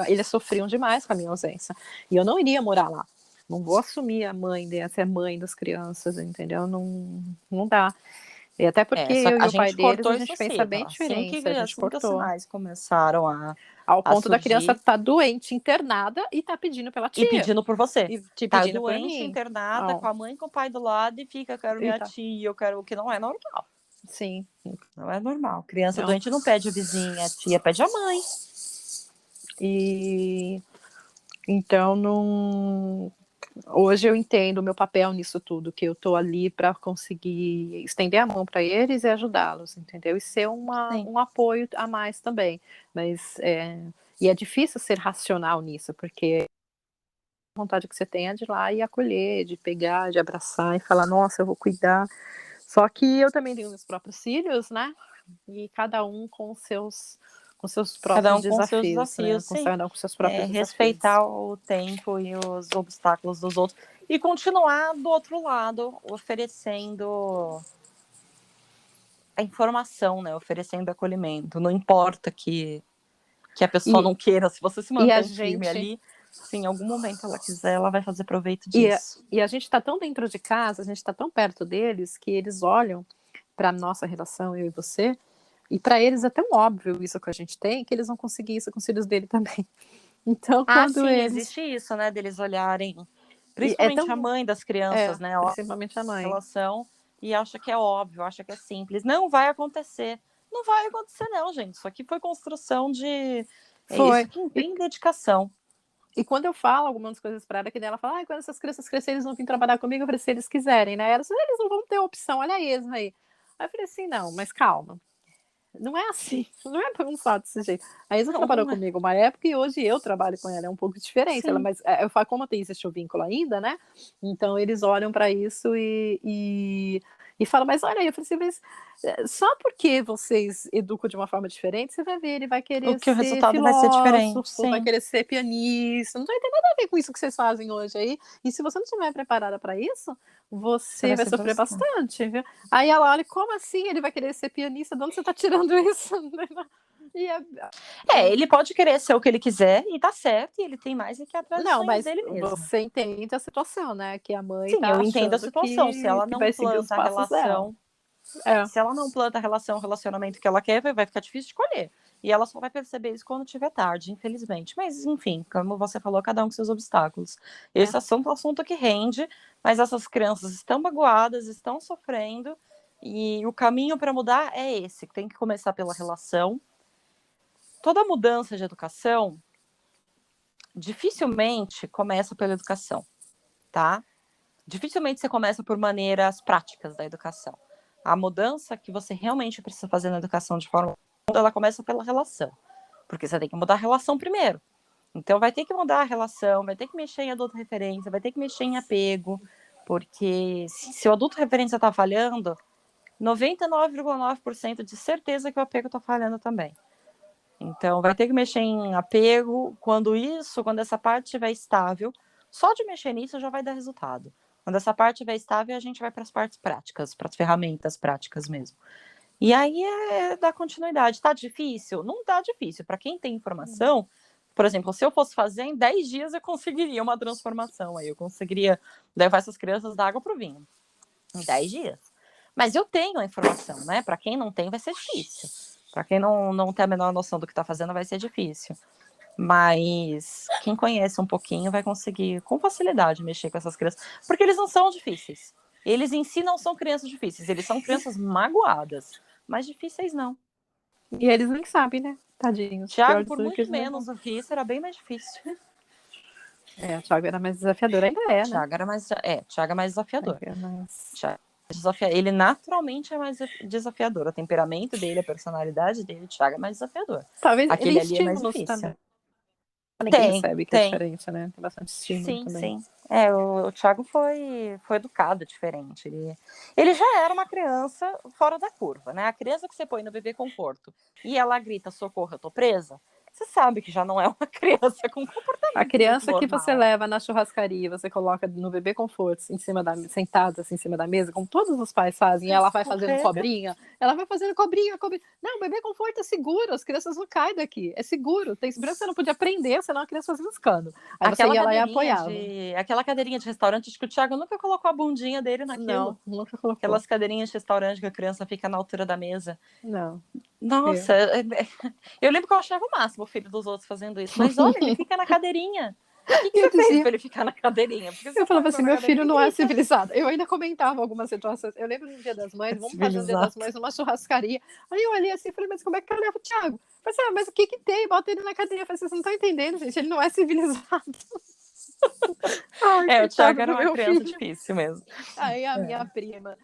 eles sofriam demais com a minha ausência, e eu não iria morar lá, não vou assumir ser mãe das crianças, entendeu? Não dá. E até porque eu e o pai deles, a gente pensa bem diferente, a gente cortou.
Os sinais começaram
ao ponto da criança estar doente, internada, e tá pedindo pela tia.
E pedindo por você.
E te pedindo
doente, por mim. Internada, com a mãe e com o pai do lado, e fica, quero minha tia, eu quero, o que não é normal.
Sim.
Não é normal. Criança doente não pede a vizinha, a tia pede a mãe.
E então, não... Hoje eu entendo o meu papel nisso tudo, que eu tô ali para conseguir estender a mão para eles e ajudá-los, entendeu? E ser um apoio a mais também. Mas e é difícil ser racional nisso, porque a vontade que você tem é de ir lá e acolher, de pegar, de abraçar e falar, nossa, eu vou cuidar. Só que eu também tenho meus próprios filhos, né? E cada um com seus próprios desafios, né? Cada um com seus próprios desafios.
Respeitar o tempo e os obstáculos dos outros. E continuar do outro lado, oferecendo a informação, né? Oferecendo acolhimento. Não importa que a pessoa não queira. Se você se mantém firme ali, se em algum momento ela quiser, ela vai fazer proveito disso.
E a gente está tão dentro de casa, a gente está tão perto deles, que eles olham para a nossa relação, eu e você, e para eles é tão óbvio isso que a gente tem, que eles vão conseguir isso com os filhos dele também. Então, quando
existe isso, né, deles olharem, principalmente a mãe das crianças, né,
principalmente a mãe,
relação, e acha que é óbvio, acha que é simples. Não vai acontecer. Não vai acontecer não, gente. Isso aqui foi construção de... Isso aqui tem dedicação.
E quando eu falo algumas coisas para ela, que ela fala, quando essas crianças crescerem, eles vão vir trabalhar comigo, eu falei, se eles quiserem, né? Eles não vão ter opção, olha isso aí. Aí eu falei assim, não, mas calma. Não é assim, não é bagunçado desse jeito. A Isa trabalhou comigo uma época e hoje eu trabalho com ela, é um pouco diferente. Mas eu falo, como tem esse vínculo ainda, né? Então eles olham para isso e falam, mas olha aí, eu falei assim, mas só porque vocês educam de uma forma diferente, você vai ver, ele vai querer ser
o resultado vai ser diferente.
vai querer ser pianista, não vai ter nada a ver com isso que vocês fazem hoje aí. E se você não estiver preparada para isso, você vai sofrer bastante, viu? Aí ela olha, como assim ele vai querer ser pianista? De onde você está tirando isso?
Ele pode querer ser o que ele quiser e tá certo, e ele tem mais do que atrás dos sonhos dele mesmo.
Você entende a situação, né? Que a mãe
eu entendo a situação. Se ela não planta a relação, se ela não planta o relacionamento que ela quer, vai ficar difícil de colher. E ela só vai perceber isso quando tiver tarde, infelizmente. Mas, enfim, como você falou, cada um com seus obstáculos. Esse assunto é um assunto que rende, mas essas crianças estão magoadas, estão sofrendo, e o caminho para mudar é esse, que tem que começar pela relação. Toda mudança de educação dificilmente começa pela educação, tá? Dificilmente você começa por maneiras práticas da educação. A mudança que você realmente precisa fazer na educação de forma... ela começa pela relação. Porque você tem que mudar a relação primeiro. Então vai ter que mudar a relação, vai ter que mexer em adulto referência, vai ter que mexer em apego, porque se o adulto referência está falhando, 99,9% de certeza que o apego está falhando também. Então vai ter que mexer em apego, quando essa parte estiver estável, só de mexer nisso já vai dar resultado. Quando essa parte estiver estável, a gente vai para as partes práticas, para as ferramentas práticas mesmo. E aí dar continuidade. Tá difícil? Não tá difícil. Para quem tem informação, por exemplo, se eu fosse fazer, em 10 dias eu conseguiria uma transformação. Aí eu conseguiria levar essas crianças da água para o vinho. Em 10 dias. Mas eu tenho a informação, né? Para quem não tem, vai ser difícil. Para quem não tem a menor noção do que está fazendo, vai ser difícil. Mas quem conhece um pouquinho vai conseguir, com facilidade, mexer com essas crianças. Porque eles não são difíceis. Eles em si não são crianças difíceis. Eles são crianças magoadas. Mas difíceis não.
E eles nem sabem, né? Tadinhos.
Thiago, por muito menos do que isso, era bem mais difícil.
O Thiago era mais desafiador, ainda é, né?
Thiago é mais desafiador.
Mas...
Ele naturalmente é mais desafiador. O temperamento dele, a personalidade dele, o Thiago é mais desafiador.
Talvez
aquele ali é mais difícil.
Também. Ninguém percebe que é diferente, né? Tem bastante estímulo também.
Sim. O Thiago foi educado diferente. Ele já era uma criança fora da curva, né? A criança que você põe no bebê conforto e ela grita, socorro, eu tô presa. Você sabe que já não é uma criança com comportamento.
A criança
normal.
Que você leva na churrascaria, você coloca no bebê conforto, sentada assim, em cima da mesa, como todos os pais fazem, e ela vai fazendo cobrinha. Ela vai fazendo cobrinha. Não, o bebê conforto é seguro, as crianças não caem daqui. É seguro. Tem segurança, você não podia prender, senão a criança fazia um escândalo. Aí você ia lá e apoiava.
Aquela cadeirinha de restaurante, acho que o Thiago nunca colocou a bundinha dele naquilo.
Não, nunca colocou.
Aquelas cadeirinhas de restaurante que a criança fica na altura da mesa.
Não.
Nossa, eu lembro que eu achava o máximo o filho dos outros fazendo isso. Mas olha, ele fica na cadeirinha. O que você fez pra ele ficar na cadeirinha?
Eu falava assim, meu filho não é civilizado. Eu ainda comentava algumas situações. Eu lembro no Dia das Mães, vamos fazer o Dia das Mães numa churrascaria. Aí eu olhei assim e falei, mas como é que eu levo o Thiago? Eu falei, mas o que tem? Bota ele na cadeirinha. Eu falei, vocês não estão entendendo, gente, ele não é civilizado.
O Thiago era uma criança difícil mesmo.
Aí a minha prima,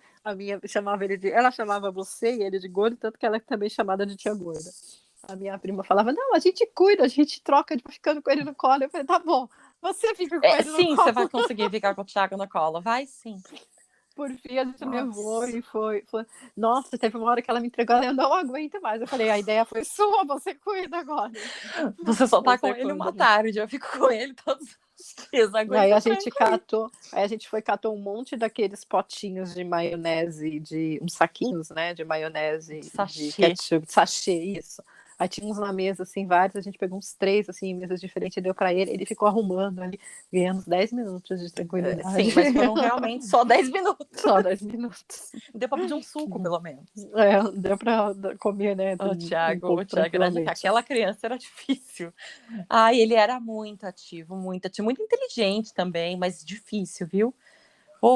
chamava ele ela chamava você e ele de gordo, tanto que ela é também chamada de tia gorda. A minha prima falava, não, a gente cuida, a gente troca, ficando com ele no colo. Eu falei, tá bom, você fica com ele no colo.
Sim, você vai conseguir ficar com o Thiago no colo, vai sim.
Por fim, a gente levou e foi. Nossa, teve uma hora que ela me entregou, eu não aguento mais. Eu falei, a ideia foi sua, você cuida agora.
Você só tá com ele uma tarde, eu fico com ele todos os dias.
Aí a gente catou um monte daqueles potinhos de maionese, uns saquinhos, né, de maionese, de ketchup, sachê, isso. Aí tinha uns na mesa, assim, vários, a gente pegou uns 3, assim, em mesas diferentes, e deu pra ele ficou arrumando ali, ganhando 10 minutos de tranquilidade.
Sim, mas foram realmente só 10 minutos.
Só 10 minutos.
Deu pra pedir um suco, pelo menos.
Deu pra comer, né?
O Thiago aquela criança era difícil. Ele era muito ativo, muito inteligente também, mas difícil, viu?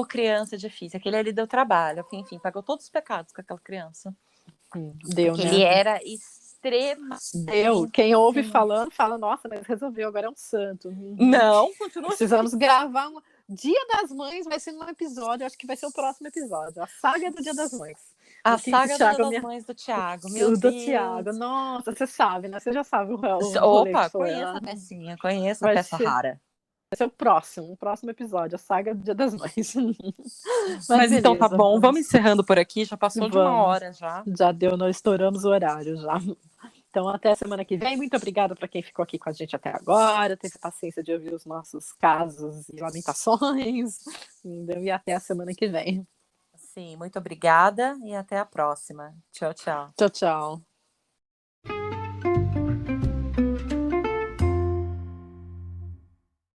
Criança difícil. Aquele ali deu trabalho, enfim, pagou todos os pecados com aquela criança.
Deu, né?
Ele era
Deu. Quem ouve falando, fala, nossa, mas resolveu, agora é um santo.
Não, continua.
Precisamos gravar Dia das Mães vai ser um episódio, acho que vai ser o próximo episódio. A saga do Dia das Mães.
A saga do Dia das Mães do Thiago, meu Deus.
Do Thiago, nossa, você sabe, né? Você já sabe o
Opa, conheço a pecinha, conheço a peça rara.
Vai ser o próximo episódio, a saga do Dia das Mães.
Mas beleza, então tá bom, vamos encerrando por aqui, já passou de 1 hora já.
Já deu, nós estouramos o horário já. Então, até a semana que vem. Muito obrigada para quem ficou aqui com a gente até agora, teve paciência de ouvir os nossos casos e lamentações. E até a semana que vem.
Sim, muito obrigada e até a próxima. Tchau, tchau.
Tchau, tchau.